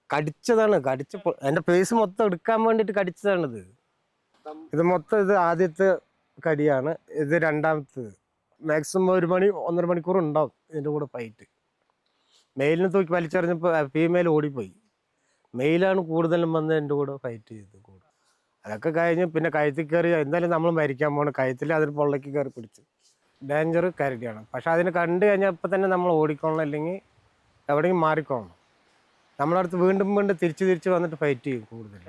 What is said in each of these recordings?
കടിച്ചതാണ്. എൻ്റെ ഫേസ് മൊത്തം എടുക്കാൻ വേണ്ടിയിട്ട് കടിച്ചതാണിത്. ഇത് മൊത്തം ഇത് ആദ്യത്തെ കടിയാണ്. ഇത് രണ്ടാമത്തേത്. മാക്സിമം 1 മണിക്കൂർ ഉണ്ടാവും ഇതിൻ്റെ കൂടെ ഫൈറ്റ്. മെയിലിനെ തൂക്കി വലിച്ചെറിഞ്ഞപ്പോൾ ഫീമെയിൽ ഓടിപ്പോയി. മെയിലാണ് കൂടുതലും വന്ന് എൻ്റെ കൂടെ ഫൈറ്റ് ചെയ്തത്. അതൊക്കെ കഴിഞ്ഞ് പിന്നെ കഴുത്തിൽ കയറി എന്തായാലും നമ്മൾ മരിക്കാൻ പോകണം. കഴുത്തിൽ അതിന് പൊള്ളയ്ക്ക് കയറി പിടിച്ചു. ഡേഞ്ചർ കരടിയാണ്. പക്ഷെ അതിനെ കണ്ടു കഴിഞ്ഞാൽ ഇപ്പം തന്നെ നമ്മൾ ഓടിക്കോളണം, അല്ലെങ്കിൽ എവിടെയെങ്കിലും മാറിക്കോളണം. നമ്മളടുത്ത് വീണ്ടും വീണ്ടും തിരിച്ച് വന്നിട്ട് ഫൈറ്റ് ചെയ്യും കൂടുതൽ.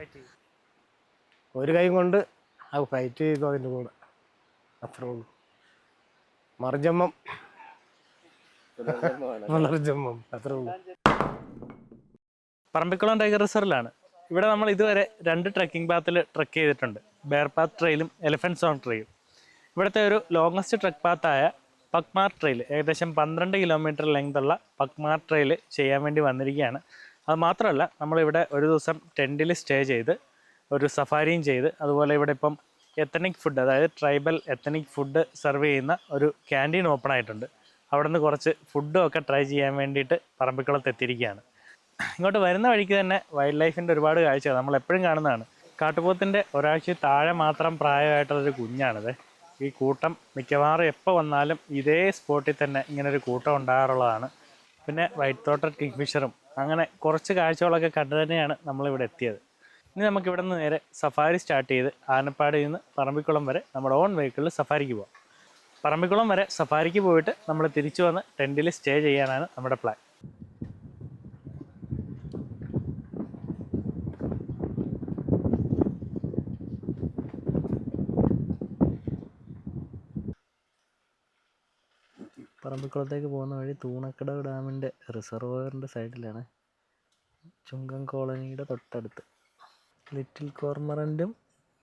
ഒരു കൈ കൊണ്ട് അത് ഫൈറ്റ് ചെയ്തു അതിൻ്റെ കൂടെ. അത്രേ ഉള്ളൂ. മർജമ്മം അത്രേ ഉള്ളൂ. പറമ്പിക്കുളം ടൈഗർ റിസർവിലാണ്. ഇവിടെ നമ്മൾ ഇതുവരെ 2 ട്രെക്കിംഗ് പാത്തിൽ ട്രെക്ക് ചെയ്തിട്ടുണ്ട്. ബെയർ പാത്ത് ട്രെയിലും എലിഫൻറ്റ് സോൺ ട്രെയിലും. ഇവിടുത്തെ ഒരു ലോങ്ങസ്റ്റ് ട്രെക്ക് പാത്തായ പക്മാർ ട്രെയിൽ, ഏകദേശം 12 കിലോമീറ്റർ ലെങ്തുള്ള പക്മാർ ട്രെയിൽ ചെയ്യാൻ വേണ്ടി വന്നിരിക്കുകയാണ്. അത് മാത്രമല്ല, നമ്മളിവിടെ ഒരു ദിവസം ടെൻറ്റിൽ സ്റ്റേ ചെയ്ത് ഒരു സഫാരിയും ചെയ്ത്, അതുപോലെ ഇവിടെ ഇപ്പം എത്തനിക് ഫുഡ്, അതായത് ട്രൈബൽ എത്തനിക് ഫുഡ് സെർവ് ചെയ്യുന്ന ഒരു ക്യാൻറ്റീൻ ഓപ്പൺ ആയിട്ടുണ്ട്. അവിടെ നിന്ന് കുറച്ച് ഫുഡും ഒക്കെ ട്രൈ ചെയ്യാൻ വേണ്ടിയിട്ട് പറമ്പിക്കുളത്ത് എത്തിയിരിക്കുകയാണ്. ഇങ്ങോട്ട് വരുന്ന വഴിക്ക് തന്നെ വൈൽഡ് ലൈഫിൻ്റെ ഒരുപാട് കാഴ്ചകൾ നമ്മൾ എപ്പോഴും കാണുന്നതാണ്. കാട്ടുപോത്തിൻ്റെ ഒരാഴ്ച താഴെ മാത്രം പ്രായമായിട്ടുള്ളൊരു കുഞ്ഞാണിത്. ഈ കൂട്ടം മിക്കവാറും എപ്പോൾ വന്നാലും ഇതേ സ്പോട്ടിൽ തന്നെ ഇങ്ങനൊരു കൂട്ടം ഉണ്ടാകാറുള്ളതാണ്. പിന്നെ വൈറ്റ് ത്രോട്ടഡ് കിങ്ഫിഷറും, അങ്ങനെ കുറച്ച് കാഴ്ചകളൊക്കെ കണ്ടു തന്നെയാണ് നമ്മളിവിടെ എത്തിയത്. ഇനി നമുക്കിവിടെ നിന്ന് നേരെ സഫാരി സ്റ്റാർട്ട് ചെയ്ത് ആനപ്പാടിൽ നിന്ന് പറമ്പിക്കുളം വരെ നമ്മുടെ ഓൺ വെഹിക്കിളിൽ സഫാരിക്ക് പോകാം. പറമ്പിക്കുളം വരെ സഫാരിക്ക് പോയിട്ട് നമ്മൾ തിരിച്ചു വന്ന് ടെൻറ്റിൽ സ്റ്റേ ചെയ്യാനാണ് നമ്മുടെ പ്ലാൻ. പറമ്പിക്കുളത്തേക്ക് പോകുന്ന വഴി തൂണക്കടവ് ഡാമിൻ്റെ റിസർവോയറിൻ്റെ സൈഡിലാണ്. ചുങ്കം കോളനിയുടെ തൊട്ടടുത്ത് ലിറ്റിൽ കോർമറൻറ്റും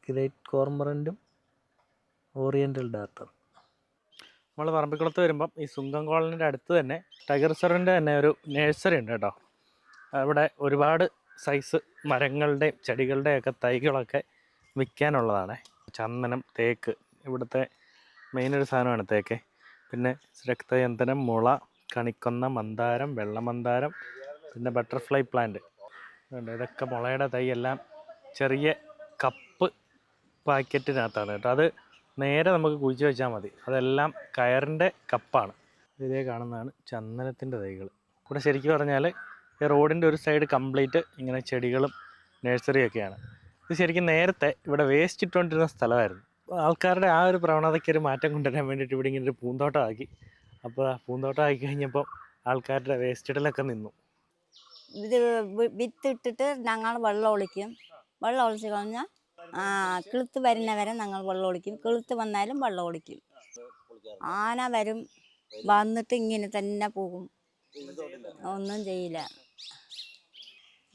ഗ്രേറ്റ് കോർമറൻറ്റും ഓറിയൻ്റൽ ഡാർട്ടർ. നമ്മൾ പറമ്പിക്കുളത്ത് വരുമ്പം ഈ ചുങ്കം കോളനിയുടെ അടുത്ത് തന്നെ ടൈഗർ റിസർവിൻ്റെ തന്നെ ഒരു നഴ്സറി ഉണ്ട് കേട്ടോ. അവിടെ ഒരുപാട് സൈസ് മരങ്ങളുടെയും ചെടികളുടെയൊക്കെ തൈകളൊക്കെ വിൽക്കാനുള്ളതാണ്. ചന്ദനം, തേക്ക്, ഇവിടുത്തെ മെയിനൊരു സാധനമാണ് തേക്ക്. പിന്നെ രക്തചന്ദനം, മുള, കണിക്കൊന്ന, മന്ദാരം, വെള്ളമന്ദാരം, പിന്നെ ബട്ടർഫ്ലൈ പ്ലാന്റ്. ഇതൊക്കെ മുളയുടെ തൈ എല്ലാം ചെറിയ കപ്പ് പാക്കറ്റിനകത്താണ് കേട്ടോ. അത് നേരെ നമുക്ക് കുഴിച്ച് വെച്ചാൽ മതി. അതെല്ലാം കയറിൻ്റെ കപ്പാണ്. ഇതേ കാണുന്നതാണ് ചന്ദനത്തിൻ്റെ തൈകൾ. ഇവിടെ ശരിക്കും പറഞ്ഞാൽ ഈ റോഡിൻ്റെ ഒരു സൈഡ് കംപ്ലീറ്റ് ഇങ്ങനെ ചെടികളും നഴ്സറിയൊക്കെയാണ്. ഇത് ശരിക്കും നേരത്തെ ഇവിടെ വേസ്റ്റ് ഇട്ടുകൊണ്ടിരുന്ന സ്ഥലമായിരുന്നു. ആൾക്കാരുടെ ആ ഒരു പ്രവണതയ്ക്ക് ഒരു മാറ്റം കൊണ്ടുവരാൻ വേണ്ടിയിട്ട് ഇവിടെ ഇങ്ങനെ ഒരു പൂന്തോട്ടമാക്കി. അപ്പോൾ ആ പൂന്തോട്ടമാക്കി കഴിഞ്ഞപ്പോൾ ആൾക്കാരുടെ വേസ്റ്റ് ഇടലൊക്കെ നിന്നു. ഇത് വിത്തിട്ടിട്ട് ഞങ്ങൾ വെള്ളം ഒളിക്കും. വെള്ളം ഒളിച്ച് കഴിഞ്ഞാൽ കിളുത്ത് വരുന്നവരെ ഞങ്ങൾ വെള്ളം ഒളിക്കും. കിളുത്ത് വന്നാലും വെള്ളം ഒളിക്കും. ആന വരും, വന്നിട്ട് ഇങ്ങനെ തന്നെ പോകും, ഒന്നും ചെയ്യില്ല.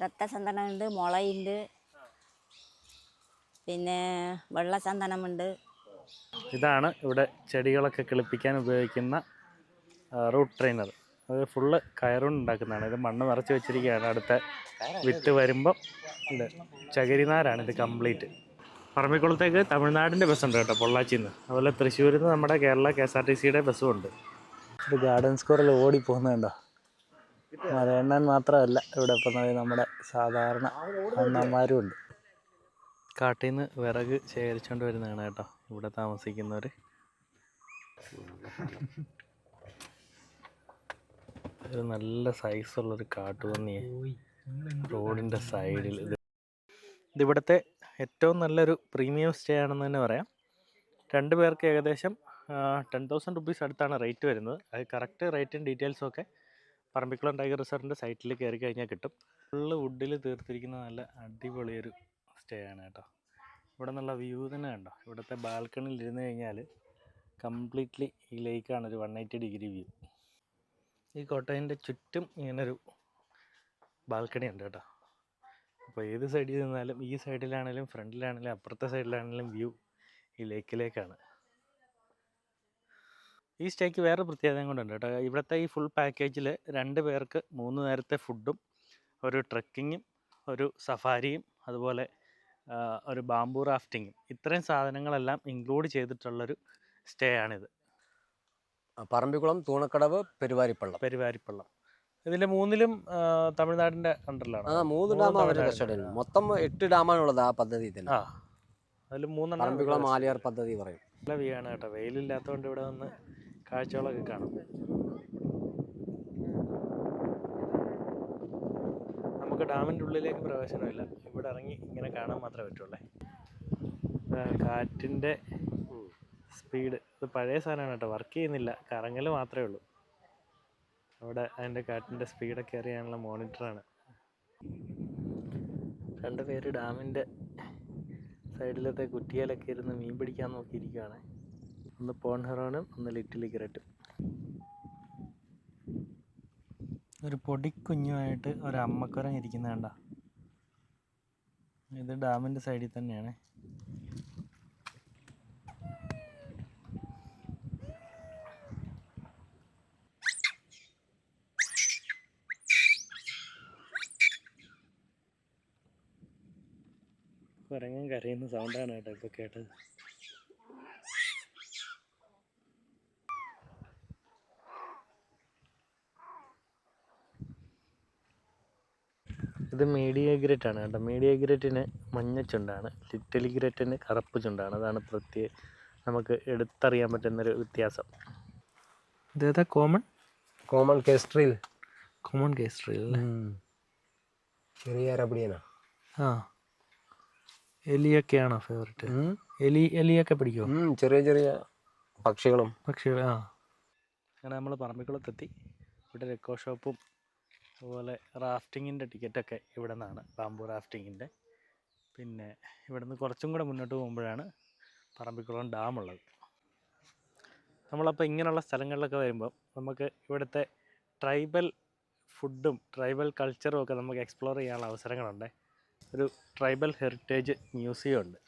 രക്തചന്ദനമുണ്ട്, മുളയുണ്ട്, പിന്നെ വെള്ളചന്ദനമുണ്ട്. ഇതാണ് ഇവിടെ ചെടികളൊക്കെ കിളിപ്പിക്കാൻ ഉപയോഗിക്കുന്ന റൂട്ട് ട്രെയിനർ. അത് ഫുള്ള് കയറുകൊണ്ട് ഉണ്ടാക്കുന്നതാണ്. ഇത് മണ്ണ് നിറച്ച് വെച്ചിരിക്കുകയാണ്. അടുത്ത വിത്ത് വരുമ്പം ഇത് ചകിരിനാരാണ് ഇത് കംപ്ലീറ്റ്. പറമ്പിക്കുളത്തേക്ക് തമിഴ്നാടിൻ്റെ ബസ്സുണ്ട് കേട്ടോ, പൊള്ളാച്ചിയിൽ നിന്ന്. അതുപോലെ തൃശ്ശൂരിൽ നിന്ന് നമ്മുടെ കേരള KSRTCയുടെ ബസ്സും ഉണ്ട്. ഇത് ഗാർഡൻ സ്ക്വയറിൽ ഓടിപ്പോകുന്നുണ്ടോ. മലയണ്ണൻ മാത്രമല്ല ഇവിടെ ഇപ്പം നമ്മുടെ സാധാരണ അണ്ണന്മാരും ഉണ്ട്. കാട്ടിൽ നിന്ന് വിറക് ശേഖരിച്ചുകൊണ്ട് വരുന്നതാണ് കേട്ടോ ഇവിടെ താമസിക്കുന്നവർ. ഒരു നല്ല സൈസുള്ളൊരു കാട്ടുപന്നിയെ റോഡിൻ്റെ സൈഡിൽ. ഇതിവിടുത്തെ ഏറ്റവും നല്ലൊരു പ്രീമിയം സ്റ്റേ ആണെന്ന് തന്നെ പറയാം. 2 പേർക്ക് ഏകദേശം 10,000 റുപ്പീസ് അടുത്താണ് റേറ്റ് വരുന്നത്. അത് കറക്റ്റ് റേറ്റും ഡീറ്റെയിൽസും ഒക്കെ പറമ്പിക്കുളം ടൈഗർ റിസർവിൻ്റെ സൈറ്റിൽ കയറി കഴിഞ്ഞാൽ കിട്ടും. ഫുള്ള് വുഡിൽ തീർത്തിരിക്കുന്ന നല്ല അടിപൊളിയൊരു സ്റ്റേ ആണ് കേട്ടോ. ഇവിടെ നിന്നുള്ള വ്യൂ തന്നെ കണ്ടോ. ഇവിടുത്തെ ബാൽക്കണിയിൽ ഇരുന്ന് കഴിഞ്ഞാൽ കംപ്ലീറ്റ്ലി ഈ ലേക്കാണ്, ഒരു 180 ഡിഗ്രി വ്യൂ. ഈ കോട്ടയിൻ്റെ ചുറ്റും ഇങ്ങനൊരു ബാൽക്കണി ഉണ്ട് കേട്ടോ. അപ്പോൾ ഏത് സൈഡിൽ നിന്നാലും, ഈ സൈഡിലാണെങ്കിലും ഫ്രണ്ടിലാണെങ്കിലും അപ്പുറത്തെ സൈഡിലാണെങ്കിലും വ്യൂ ഈ ലേക്കിലേക്കാണ്. ഈ സ്റ്റേക്ക് വേറെ പ്രത്യേകത കൊണ്ടുണ്ട് കേട്ടോ. ഇവിടുത്തെ ഈ ഫുൾ പാക്കേജിൽ 2 പേർക്ക് 3 നേരത്തെ ഫുഡും ഒരു ട്രെക്കിങ്ങും ഒരു സഫാരിയും അതുപോലെ ഒരു ബാംബൂ റാഫ്റ്റിങ്ങും, ഇത്രയും സാധനങ്ങളെല്ലാം ഇൻക്ലൂഡ് ചെയ്തിട്ടുള്ളൊരു സ്റ്റേ ആണിത്. പറമ്പിക്കുളം, തൂണക്കടവ്, പെരുവാരിപ്പള്ളം. ഇതിൽ മൂന്നിലും തമിഴ്നാടിൻ്റെ അണ്ടറിലാണ്. 3 ഡാമാണ് അവരുടെ കസ്റ്റഡിയിൽ. മൊത്തം 8 ഡാമാണുള്ളത് ആ പദ്ധതി തന്നെ. ആ അതിൽ 3 പറമ്പിക്കുളം ആലിയാർ പദ്ധതി പറയും. നല്ല വ്യൂ ആണ് കേട്ടോ. വെയിലില്ലാത്തതുകൊണ്ട് ഇവിടെ വന്ന് കാഴ്ചകളൊക്കെ കാണും. നമുക്ക് ഡാമിൻ്റെ ഉള്ളിലേക്ക് പ്രവേശനമില്ല, ഇവിടെ ഇറങ്ങി ഇങ്ങനെ കാണാൻ മാത്രമേ പറ്റുള്ളൂ. കാറ്റിൻ്റെ സ്പീഡ് ഇത് പഴയ സാധനമാണ് കേട്ടോ, വർക്ക് ചെയ്യുന്നില്ല, കറങ്ങൽ മാത്രമേ ഉള്ളൂ. അവിടെ അതിൻ്റെ കാറ്റിൻ്റെ സ്പീഡൊക്കെ അറിയാനുള്ള മോണിറ്ററാണ്. 2 പേര് ഡാമിൻ്റെ സൈഡിലത്തെ കുറ്റിയിലൊക്കെ ഇരുന്ന് മീൻ പിടിക്കാൻ നോക്കിയിരിക്കുകയാണ്. ഒന്ന് പോൺ ഹെറോനും ഒന്ന് ലിറ്റിൽ ഇഗ്രറ്റും. ഒരു പൊടിക്കുഞ്ഞുമായിട്ട് ഒരു അമ്മക്കുരങ്ങ് ഇരിക്കുന്ന കണ്ട. ഇത് ഡാമിൻ്റെ സൈഡിൽ തന്നെയാണ്. കുരങ്ങൻ കരയുന്ന സൗണ്ടാണ് കേട്ടോ ഇപ്പോൾ കേട്ടത്. ഇത് മീഡിയ ഗ്രേറ്റ് ആണ് കേട്ടോ. മീഡിയ ഗ്രേറ്റിന് മഞ്ഞ ചുണ്ടാണ്, ലിറ്റിൽ ഗ്രേറ്റിന് കറുപ്പ് ചുണ്ടാണ്. അതാണ് നമുക്ക് എടുത്തറിയാൻ പറ്റുന്നൊരു വ്യത്യാസം. ഇതേതാ കോമൺ കേസ്ട്രിയിൽ കോമൺ കേസ്ട്രിയിൽ അല്ലേ? ചെറിയ അരപിടിയനാ. ആ എലിയൊക്കെയാണോ ഫേവറേറ്റ്? എലിയൊക്കെ പിടിക്കുമോ? ചെറിയ ചെറിയ പക്ഷികളും. ആ അങ്ങനെ നമ്മൾ പറമ്പിക്കുളത്തെത്തി. ഇവിടെ എക്കോ ഷോപ്പും അതുപോലെ റാഫ്റ്റിങ്ങിൻ്റെ ടിക്കറ്റൊക്കെ ഇവിടെ നിന്നാണ്, ബാംബു റാഫ്റ്റിങ്ങിൻ്റെ. പിന്നെ ഇവിടെ നിന്ന് കുറച്ചും കൂടെ മുന്നോട്ട് പോകുമ്പോഴാണ് പറമ്പിക്കുളം ഡാമുള്ളത്. നമ്മളപ്പോൾ ഇങ്ങനെയുള്ള സ്ഥലങ്ങളിലൊക്കെ വരുമ്പോൾ നമുക്ക് ഇവിടുത്തെ ട്രൈബൽ ഫുഡും ട്രൈബൽ കൾച്ചറും ഒക്കെ നമുക്ക് എക്സ്പ്ലോർ ചെയ്യാനുള്ള അവസരങ്ങളുണ്ട്. ഒരു ട്രൈബൽ ഹെറിറ്റേജ് മ്യൂസിയം ഉണ്ട്.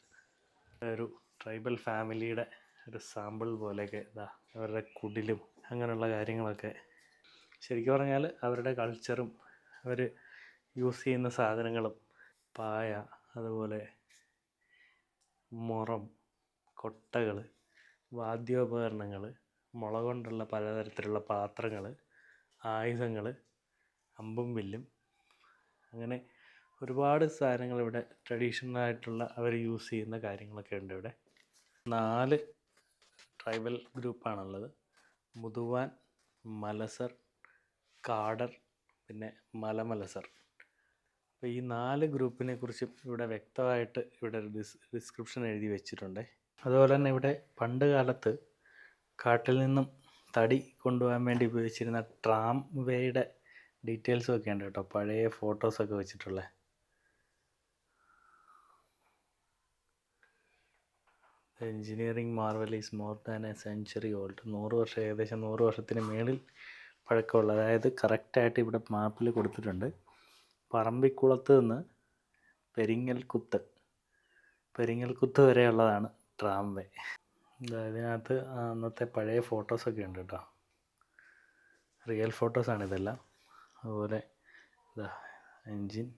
ഒരു ട്രൈബൽ ഫാമിലിയുടെ ഒരു സാമ്പിൾ പോലെയൊക്കെ ഇതാ, അവരുടെ കുടിലും അങ്ങനെയുള്ള കാര്യങ്ങളൊക്കെ. ശരിക്കും പറഞ്ഞാൽ അവരുടെ കൾച്ചറും അവർ യൂസ് ചെയ്യുന്ന സാധനങ്ങളും പായ, അതുപോലെ മുറം, കൊട്ടകൾ, വാദ്യോപകരണങ്ങൾ, മുള കൊണ്ടുള്ള പലതരത്തിലുള്ള പാത്രങ്ങൾ, ആയുധങ്ങൾ, അമ്പും വില്ലും, അങ്ങനെ ഒരുപാട് സാധനങ്ങൾ ഇവിടെ ട്രഡീഷണലായിട്ടുള്ള അവർ യൂസ് ചെയ്യുന്ന കാര്യങ്ങളൊക്കെ ഉണ്ട്. ഇവിടെ 4 ട്രൈബൽ ഗ്രൂപ്പാണുള്ളത്: മുതുവാൻ, മലസർ, കാടർ, പിന്നെ മലമലസർ. അപ്പോൾ ഈ 4 ഗ്രൂപ്പിനെ കുറിച്ചും ഇവിടെ വ്യക്തമായിട്ട് ഇവിടെ ഒരു ഡിസ്ക്രിപ്ഷൻ എഴുതി വെച്ചിട്ടുണ്ട്. അതുപോലെ തന്നെ ഇവിടെ പണ്ട് കാലത്ത് കാട്ടിൽ നിന്നും തടി കൊണ്ടുപോകാൻ വേണ്ടി ഉപയോഗിച്ചിരുന്ന ട്രാം വേയുടെ ഡീറ്റെയിൽസും ഒക്കെ ഉണ്ട് കേട്ടോ, പഴയ ഫോട്ടോസൊക്കെ വെച്ചിട്ടുള്ളത്. Engineering Marvel is more than A century old. 100 വർഷം, ഏകദേശം 100 വർഷത്തിന് മേളിൽ പഴക്കമുള്ള, അതായത് കറക്റ്റായിട്ട് ഇവിടെ മാപ്പിൽ കൊടുത്തിട്ടുണ്ട്. പറമ്പിക്കുളത്ത് നിന്ന് പെരിങ്ങൽകുത്ത് വരെയുള്ളതാണ് ട്രാംവേ. ഇതിനകത്ത് അന്നത്തെ പഴയ ഫോട്ടോസൊക്കെ ഉണ്ട് കേട്ടോ, റിയൽ ഫോട്ടോസാണ് ഇതെല്ലാം. അതുപോലെ എൻജിൻ,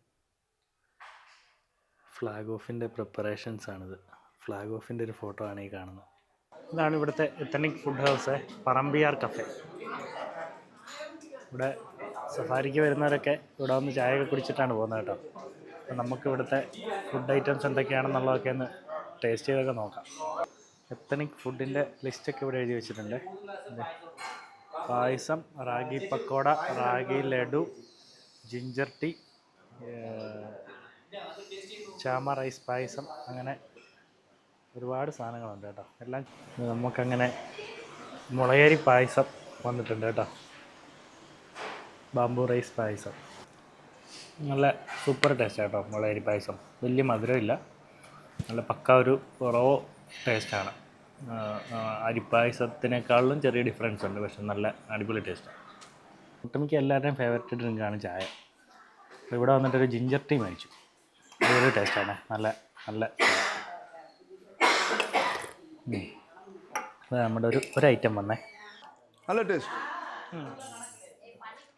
ഫ്ലാഗ് ഓഫിൻ്റെ പ്രിപ്പറേഷൻസാണിത്. ഫ്ലാഗ് ഓഫിൻ്റെ ഒരു ഫോട്ടോ ആണ് ഈ കാണുന്നത്. ഇതാണ് ഇവിടുത്തെ എത്തനിക് ഫുഡ് ഹൗസ്, പറമ്പിയാർ കഫേ. ഇവിടെ സഫാരിക്ക് വരുന്നവരൊക്കെ ഇവിടെ വന്ന് ചായയൊക്കെ കുടിച്ചിട്ടാണ് പോകുന്നത് കേട്ടോ. അപ്പം നമുക്ക് ഇവിടുത്തെ ഫുഡ് ഐറ്റംസ് എന്തൊക്കെയാണെന്നുള്ളതൊക്കെ ഒന്ന് ടേസ്റ്റ് ചെയ്തൊക്കെ നോക്കാം. എത്തനിക് ഫുഡിൻ്റെ ലിസ്റ്റൊക്കെ ഇവിടെ എഴുതി വെച്ചിട്ടുണ്ട്. പായസം, റാഗി പക്കോട, റാഗി ലഡു, ജിഞ്ചർ ടീ, ചാമ റൈസ് പായസം, അങ്ങനെ ഒരുപാട് സാധനങ്ങളുണ്ട് കേട്ടോ. എല്ലാം നമുക്കങ്ങനെ മുളയരി പായസം വന്നിട്ടുണ്ട് കേട്ടോ, ബാംബു റൈസ് പായസം. നല്ല സൂപ്പർ ടേസ്റ്റ് കേട്ടോ മുളയരി പായസം. വലിയ മധുരമില്ല, നല്ല പക്ക ഒരു റോ ടേസ്റ്റാണ്. അരിപ്പായസത്തിനേക്കാളും ചെറിയ ഡിഫറൻസ് ഉണ്ട്, പക്ഷെ നല്ല അടിപൊളി ടേസ്റ്റാണ്. ഒട്ടുമിക്ക എല്ലാവരുടെയും ഫേവററ്റ് ഡ്രിങ്കാണ് ചായ. അപ്പോൾ ഇവിടെ വന്നിട്ടൊരു ജിഞ്ചർ ടീ മേടിച്ചു, അതൊരു ടേസ്റ്റാണ്, നല്ല നല്ല. അത് നമ്മുടെ ഒരു ഐറ്റം വന്നേ, நல்ல டேஸ்ட்.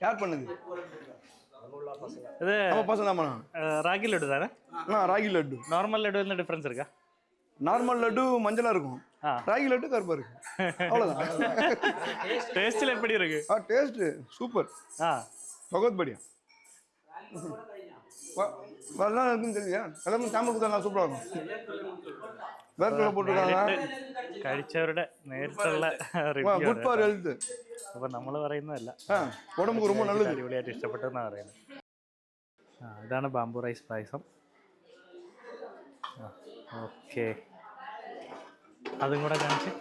யார் பண்ணுது? இது நம்ம பசங்க தான் பண்ணாங்க. ராகி லட்டு தானே? ராகி லட்டு. நார்மல் லட்டு என்ன டிஃபரன்ஸ் இருக்கா? நார்மல் லட்டு மஞ்சளா இருக்கும், ராகி லட்டு கருப்பா இருக்கு, அவ்வளவுதான். டேஸ்ட்ல எப்படி இருக்கு? Taste super. बहुत बढ़िया வரலாம் இருக்குன்னு தெரியல எல்லாமே சாம்பிள் கொடுத்தா சூப்பராக இருக்கும் வேர்க்கடலை போட்டிருக்காங்க കഴിച്ചവരുടെ നേരിട്ടുള്ള குட் ஃபார் ஹெல்த் അപ്പോൾ നമ്മൾ പറയുന്നതല്ല, உடம்புக்கு ரொம்ப நல்லது അടിപൊളിയായിട്ട് ഇഷ്ടപ്പെട്ടെന്നാണ് പറയുന്നത്. ഇതാണ് ബാംബു റൈസ് പായസം. ഓക്കെ, അതും കൂടെ കാണിച്ച്.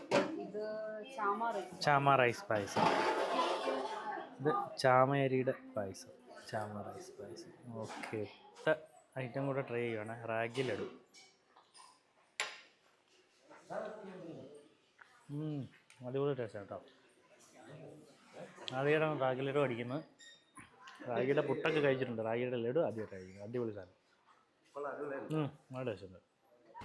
ചാമ റൈസ് പായസം. ഇത് ചാമയരിയുടെ പായസം, ചാമ റൈസ് പായസം. ഓക്കെ, ഐറ്റം കൂടെ ട്രൈ ചെയ്യുവാണ്. റാഗി ലഡു. അടിപൊളി ടേസ്റ്റ് കേട്ടോ. ആദ്യമായിട്ടാണ് റാഗി ലഡു അടിക്കുന്നത്. റാഗിയുടെ പുട്ടൊക്കെ കഴിച്ചിട്ടുണ്ട്, റാഗിയുടെ ലഡു ആദ്യമായിട്ട് കഴിക്കുന്നത്. അടിപൊളി സാധനം, നല്ല ടേസ്റ്റ് ഉണ്ട്.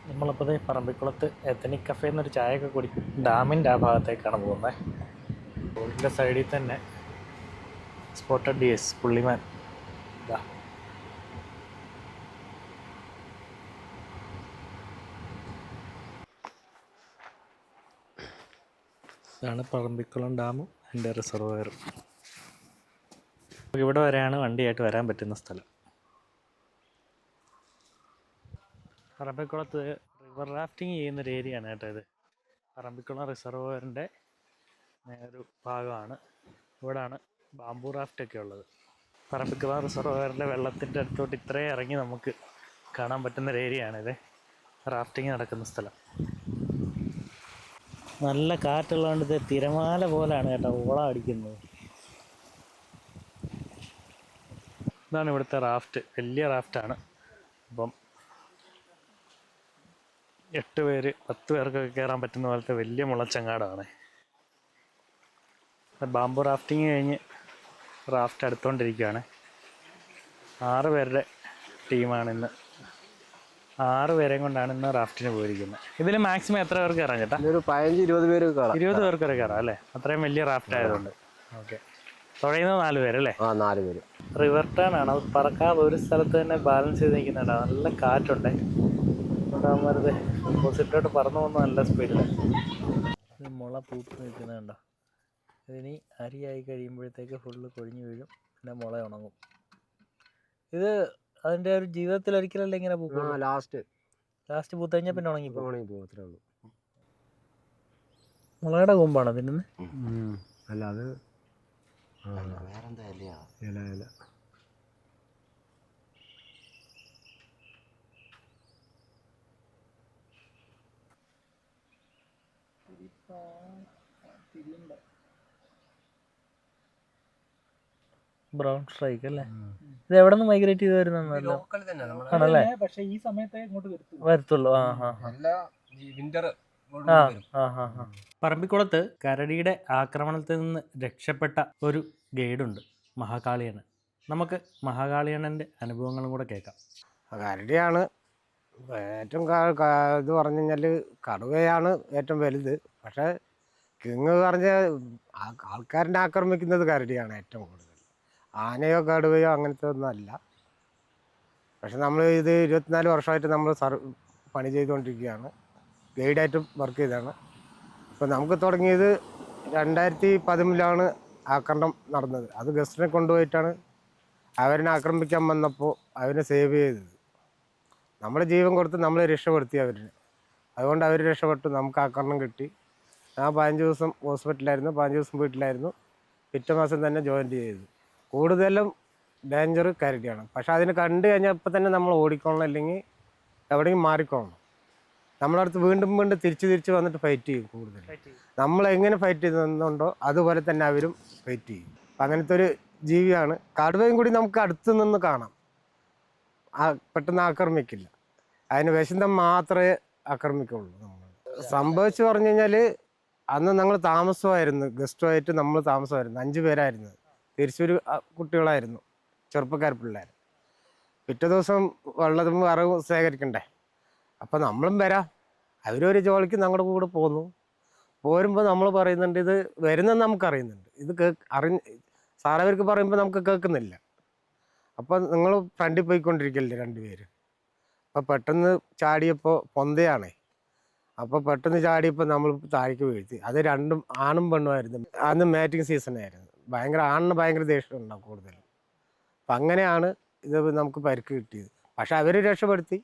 നമ്മളപ്പോൾ പറമ്പിക്കുളത്ത് എത്തനിക് കഫേ എന്നൊരു ചായയൊക്കെ കുടിക്കും. ഡാമിൻ്റെ ആ ഭാഗത്തേക്കാണ് പോകുന്നത്. റോഡിൻ്റെ സൈഡിൽ തന്നെ സ്പോട്ടഡ് ഡിയസ് പുള്ളിമാൻ. ഇതാ ഇതാണ് പറമ്പിക്കുളം ഡാമും അതിൻ്റെ റിസർവയറും. ഇവിടെ വരെയാണ് വണ്ടിയായിട്ട് വരാൻ പറ്റുന്ന സ്ഥലം. പറമ്പിക്കുളത്ത് റിവർ റാഫ്റ്റിംഗ് ചെയ്യുന്നൊരു ഏരിയയാണ് കേട്ടോ ഇത്. പറമ്പിക്കുളം റിസർവയറിൻ്റെ ഒരു ഭാഗമാണ്. ഇവിടാണ് ബാംബു റാഫ്റ്റൊക്കെ ഉള്ളത്. പറമ്പിക്കുളം റിസർവയറിൻ്റെ വെള്ളത്തിൻ്റെ അടുത്തോട്ട് ഇത്രയും ഇറങ്ങി നമുക്ക് കാണാൻ പറ്റുന്നൊരു ഏരിയയാണിത്. റാഫ്റ്റിംഗ് നടക്കുന്ന സ്ഥലം. നല്ല കാറ്റുള്ളതുകൊണ്ട് ഇത് തിരമാല പോലാണ് കേട്ടോ ഓളം അടിക്കുന്നത്. ഇതാണ് ഇവിടുത്തെ റാഫ്റ്റ്, വലിയ റാഫ്റ്റാണ്. അപ്പം 8 പേര് 10 പേർക്കൊക്കെ കയറാൻ പറ്റുന്ന പോലത്തെ വലിയ മുളച്ചങ്ങാടാണ്. ബാംബു റാഫ്റ്റിങ് കഴിഞ്ഞ് റാഫ്റ്റ് എടുത്തുകൊണ്ടിരിക്കുകയാണ്. 6 പേരുടെ ടീമാണ് ഇന്ന്. 6 പേരെയും കൊണ്ടാണ് ഇന്ന് റാഫ്റ്റിന് പോയിരിക്കുന്നത്. ഇതിൽ മാക്സിമം എത്ര പേർക്ക് കയറാൻ ചേട്ടാ? ഒരു 15-20 പേര് കാണാം. 20 പേർക്ക് വരെ കയറാം അല്ലേ? അത്രയും വലിയ റാഫ്റ്റ് ആയതുകൊണ്ട്. ഓക്കെ, തുഴയുന്നത് 4 പേരല്ലേ? 4 പേര്. റിവർ ടേൺ ആണ്, അത് പറക്കാതെ ഒരു സ്ഥലത്ത് തന്നെ ബാലൻസ് ചെയ്ത് നിൽക്കുന്നുണ്ട്. നല്ല കാറ്റുണ്ട്. ഉണ്ടാകുമ്പോൾ ഓപ്പോസിറ്റോട്ട് പറന്നു പോകുന്ന നല്ല സ്പീഡിലാണ്. ഇത് മുള പൂത്ത് നിൽക്കുന്നുണ്ടോ? ഇതിനി അരിയായി കഴിയുമ്പോഴത്തേക്ക് ഫുള്ള് കൊഴിഞ്ഞു വീഴും, പിന്നെ മുള ഉണങ്ങും. ഇത് അതിൻ്റെ ഒരു ജീവിതത്തിൽ ഒരിക്കലല്ലേ ഇങ്ങനെ പൂക്കും? ലാസ്റ്റ് പൂത്ത് കഴിഞ്ഞാൽ പിന്നെ ഉണങ്ങി പോകും. അത്രേ ഉള്ളൂ. മുളയുടെ കൊമ്പാണോ തിന്നുന്നത്? അല്ല, അത് വേറെന്താ ഇല്ല. ഇല ബ്രൗൺ സ്ട്രൈക്ക് അല്ലേ? ഇത് എവിടെ നിന്ന് മൈഗ്രേറ്റ് ചെയ്ത് വരുന്നല്ലോ ആണല്ലേ? പക്ഷേ ഈ സമയത്തേ ഇങ്ങോട്ട് വരത്തുള്ളൂ. വിന്റർ പറമ്പിക്കുളത്ത് കരടിയുടെ ആക്രമണത്തിൽ നിന്ന് രക്ഷപ്പെട്ട ഒരു ഗൈഡുണ്ട്, മഹാകാളിയണ്ണൻ. നമുക്ക് മഹാകാളിയണ്ണൻ്റെ അനുഭവങ്ങളും കൂടെ കേൾക്കാം. കരടിയാണ് ഏറ്റവും ഇത് പറഞ്ഞു കഴിഞ്ഞാൽ കടുവയാണ് ഏറ്റവും വലുത്. പക്ഷേ കിങ് പറഞ്ഞ ആൾക്കാരിനെ ആക്രമിക്കുന്നത് കരടിയാണ് ഏറ്റവും കൂടുതൽ. ആനയോ കടുവയോ അങ്ങനത്തെ ഒന്നും അല്ല. പക്ഷെ നമ്മൾ ഇത് 24 വർഷമായിട്ട് നമ്മൾ പണി ചെയ്തുകൊണ്ടിരിക്കുകയാണ്. ഗൈഡായിട്ടും വർക്ക് ചെയ്താണ്. ഇപ്പോൾ നമുക്ക് തുടങ്ങിയത് 2013 ആക്രമണം നടന്നത്. അത് ഗസ്റ്റിനെ കൊണ്ടുപോയിട്ടാണ് അവരിനെ ആക്രമിക്കാൻ വന്നപ്പോൾ അവരെ സേവ് ചെയ്തത്. നമ്മുടെ ജീവൻ കൊടുത്ത് നമ്മളെ രക്ഷപ്പെടുത്തി അവരിനെ. അതുകൊണ്ട് അവർ രക്ഷപ്പെട്ടു, നമുക്ക് ആക്രമണം കിട്ടി. ഞാൻ 15 ദിവസം ഹോസ്പിറ്റലായിരുന്നു, 15 ദിവസം വീട്ടിലായിരുന്നു. പിറ്റേ മാസം തന്നെ ജോയിൻ ചെയ്തു. കൂടുതലും ഡേഞ്ചർ കരടിയാണ്. പക്ഷെ അതിനെ കണ്ടു കഴിഞ്ഞാൽ ഇപ്പം തന്നെ നമ്മൾ ഓടിക്കോളണം, അല്ലെങ്കിൽ എവിടെയെങ്കിലും മാറിക്കോളണം. നമ്മളടുത്ത് വീണ്ടും വീണ്ടും തിരിച്ച് വന്നിട്ട് ഫൈറ്റ് ചെയ്യും. കൂടുതൽ നമ്മളെങ്ങനെ ഫൈറ്റ് ചെയ്യുന്നുണ്ടോ അതുപോലെ തന്നെ അവരും ഫൈറ്റ് ചെയ്യും. അപ്പം അങ്ങനത്തെ ഒരു ജീവിയാണ്. കടുവയും കൂടി നമുക്ക് അടുത്ത് നിന്ന് കാണാം, പെട്ടെന്ന് ആക്രമിക്കില്ല. അതിന് വിശന്തം മാത്രമേ ആക്രമിക്കുള്ളൂ. നമ്മൾ സംഭവിച്ചു പറഞ്ഞു കഴിഞ്ഞാൽ അന്ന് ഞങ്ങൾ താമസമായിരുന്നു, ഗസ്റ്റുമായിട്ട് നമ്മൾ താമസമായിരുന്നു. 5 പേരായിരുന്നു. തിരിച്ചൊരു കുട്ടികളായിരുന്നു, ചെറുപ്പക്കാർ പിള്ളേർ. പിറ്റേ ദിവസം വെള്ളത്തും വിറകും ശേഖരിക്കണ്ടേ. അപ്പം നമ്മളും വരാം. അവരൊരു ജോലിക്ക് ഞങ്ങളുടെ കൂടെ പോന്നു. പോരുമ്പോൾ നമ്മൾ പറയുന്നുണ്ട്, ഇത് വരുന്നെന്ന് നമുക്കറിയുന്നുണ്ട്. ഇത് സാറവർക്ക് പറയുമ്പോൾ നമുക്ക് കേൾക്കുന്നില്ല. അപ്പം നിങ്ങൾ ഫ്രണ്ടിൽ പോയിക്കൊണ്ടിരിക്കില്ലേ 2 പേര്. അപ്പോൾ പെട്ടെന്ന് ചാടിയപ്പോൾ പൊന്തയാണേ. അപ്പോൾ പെട്ടെന്ന് ചാടിയപ്പോൾ നമ്മൾ താഴേക്ക് വീഴ്ത്തി. അത് 2 ആണും പെണ്ണുമായിരുന്നു. അന്ന് മാറ്റിങ് സീസണായിരുന്നു. ആണിന് ഭയങ്കര ദേഷ്യം ഉണ്ടാവും കൂടുതലും. അപ്പം അങ്ങനെയാണ് ഇത് നമുക്ക് പരിക്ക് കിട്ടിയത്. പക്ഷെ അവർ രക്ഷപ്പെടുത്തി,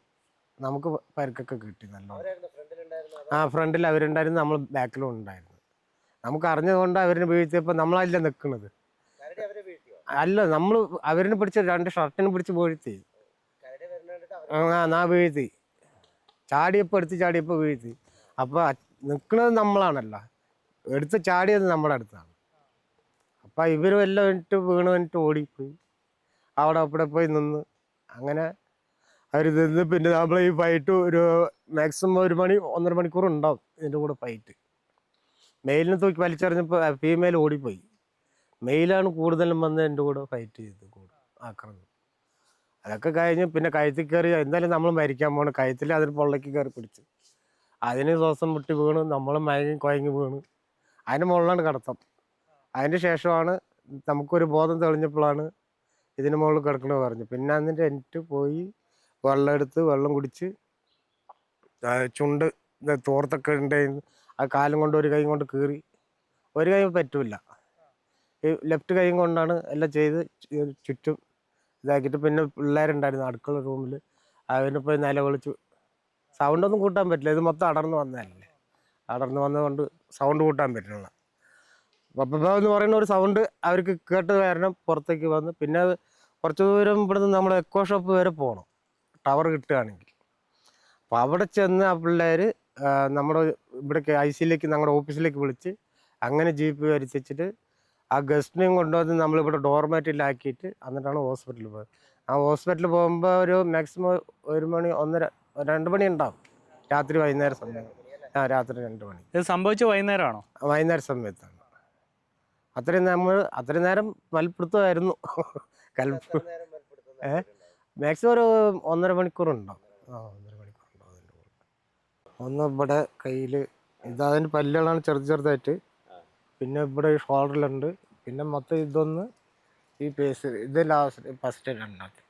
നമുക്ക് പരിക്കൊക്കെ കിട്ടി നല്ലോണം. ആ ഫ്രണ്ടിൽ അവരുണ്ടായിരുന്നു, നമ്മൾ ബാക്കിലും ഉണ്ടായിരുന്നു. നമുക്ക് അറിഞ്ഞതുകൊണ്ട് അവരിന് വീഴ്ത്തിയപ്പോൾ നമ്മളല്ല നിൽക്കുന്നത്. അല്ല, നമ്മൾ അവരിനെ പിടിച്ച് 2 ഷർട്ടിനെ പിടിച്ച് വീഴ്ത്തി. നാ വീഴ്ത്തി, ചാടിയപ്പോൾ വീഴ്ത്തി. അപ്പോൾ നിൽക്കുന്നത് നമ്മളാണല്ലോ, എടുത്ത് ചാടിയത് നമ്മുടെ അടുത്താണ്. അപ്പം ഇവരും എല്ലാം വീണിട്ട് ഓടിപ്പോയി. അവിടെ പോയി നിന്ന്. അങ്ങനെ അവർ നിന്ന് പിന്നെ നമ്മൾ ഈ ഫൈറ്റ് ഒരു മാക്സിമം 1 മണി 1.5 മണിക്കൂർ ഉണ്ടാവും ഇതിൻ്റെ കൂടെ ഫൈറ്റ്. മെയിലിനെ തൂക്കി വലിച്ചെറിഞ്ഞപ്പോൾ ഫീമെയിൽ ഓടിപ്പോയി. മെയിലാണ് കൂടുതലും വന്ന് എൻ്റെ കൂടെ ഫൈറ്റ് ചെയ്ത് ആക്കുന്നത്. അതൊക്കെ കഴിഞ്ഞ് പിന്നെ കഴുത്തിൽ കയറി, എന്തായാലും നമ്മൾ മരിക്കാൻ പോകണം. കഴുത്തിൽ അതിന് പൊള്ളയ്ക്ക് കയറി പിടിച്ച് അതിന് ശ്വാസം മുട്ടി വീണ്, നമ്മൾ കുഴങ്ങി വീണ്. അതിന് മുകളിലാണ് കിടത്തം. അതിന് ശേഷമാണ് നമുക്കൊരു ബോധം തെളിഞ്ഞപ്പോഴാണ് ഇതിന് മുകളിൽ കിടക്കണമെന്ന് പറഞ്ഞു. പിന്നെ എന്നിട്ട് എനിക്ക് പോയി വെള്ളം എടുത്ത് വെള്ളം കുടിച്ച് ചുണ്ട് തോർത്തൊക്കെ ഉണ്ടായിരുന്നു. ആ കാലം കൊണ്ട് ഒരു കൈ കൊണ്ട് കീറി, ഒരു കൈ പറ്റില്ല, ഈ ലെഫ്റ്റ് കൈ കൊണ്ടാണ് എല്ലാം ചെയ്ത് ചുറ്റും ഇതാക്കിയിട്ട്. പിന്നെ പിള്ളേരുണ്ടായിരുന്നു അടുക്കള റൂമിൽ, അവരിപ്പോൾ നിലവിളിച്ചു. സൗണ്ടൊന്നും കൂട്ടാൻ പറ്റില്ല, ഇത് മൊത്തം അടർന്ന് വന്നതല്ലേ. അടർന്ന് വന്നതുകൊണ്ട് സൗണ്ട് കൂട്ടാൻ പറ്റില്ല. പപ്പ എന്ന് പറയുന്ന ഒരു സൗണ്ട് അവർക്ക് കേട്ട് കാരണം പുറത്തേക്ക് വന്ന്. പിന്നെ കുറച്ച് ദൂരം ഇവിടുന്ന് നമ്മുടെ എക്കോ ഷോപ്പ് വരെ പോകണം ടവർ കിട്ടുകയാണെങ്കിൽ. അപ്പോൾ അവിടെ ചെന്ന് ആ പിള്ളേർ നമ്മുടെ ഇവിടേക്ക് IC-യിലേക്ക്, ഞങ്ങളുടെ ഓഫീസിലേക്ക് വിളിച്ച് അങ്ങനെ ജീപ്പ് വരിച്ചിട്ട് ആ ഗസ്റ്റിനെയും കൊണ്ടുവന്ന് നമ്മളിവിടെ ഡോർമാറ്റിലാക്കിയിട്ട് എന്നിട്ടാണ് ഹോസ്പിറ്റലിൽ പോയത്. ആ ഹോസ്പിറ്റലിൽ പോകുമ്പോൾ ഒരു മാക്സിമം 1 മണി 1:30 2 മണി ഉണ്ടാവും, രാത്രി വൈകുന്നേരം സമയം. രാത്രി 2 മണി. ഇത് സംഭവിച്ച വൈകുന്നേരമാണോ? വൈകുന്നേര സമയത്താണ്. അത്രയും നേരം മൽപ്പിടുത്തമായിരുന്നു. മാക്സിമം ഒരു 1.5 മണിക്കൂർ ഉണ്ടാവും. 1.5 മണിക്കൂർ ഉണ്ടാവും അതിൻ്റെ കൂടെ. ഒന്ന് ഇവിടെ കയ്യിൽ അതിൻ്റെ പല്ലുകളാണ് ചെറുതായിട്ട്. പിന്നെ ഇവിടെ ഷോൾഡറിലുണ്ട്. പിന്നെ മൊത്തം ഇതൊന്ന് ഈ പേസ്, ഇത് ലാസ്റ്റ് ഫസ്റ്റ് രണ്ടാമത്തെ.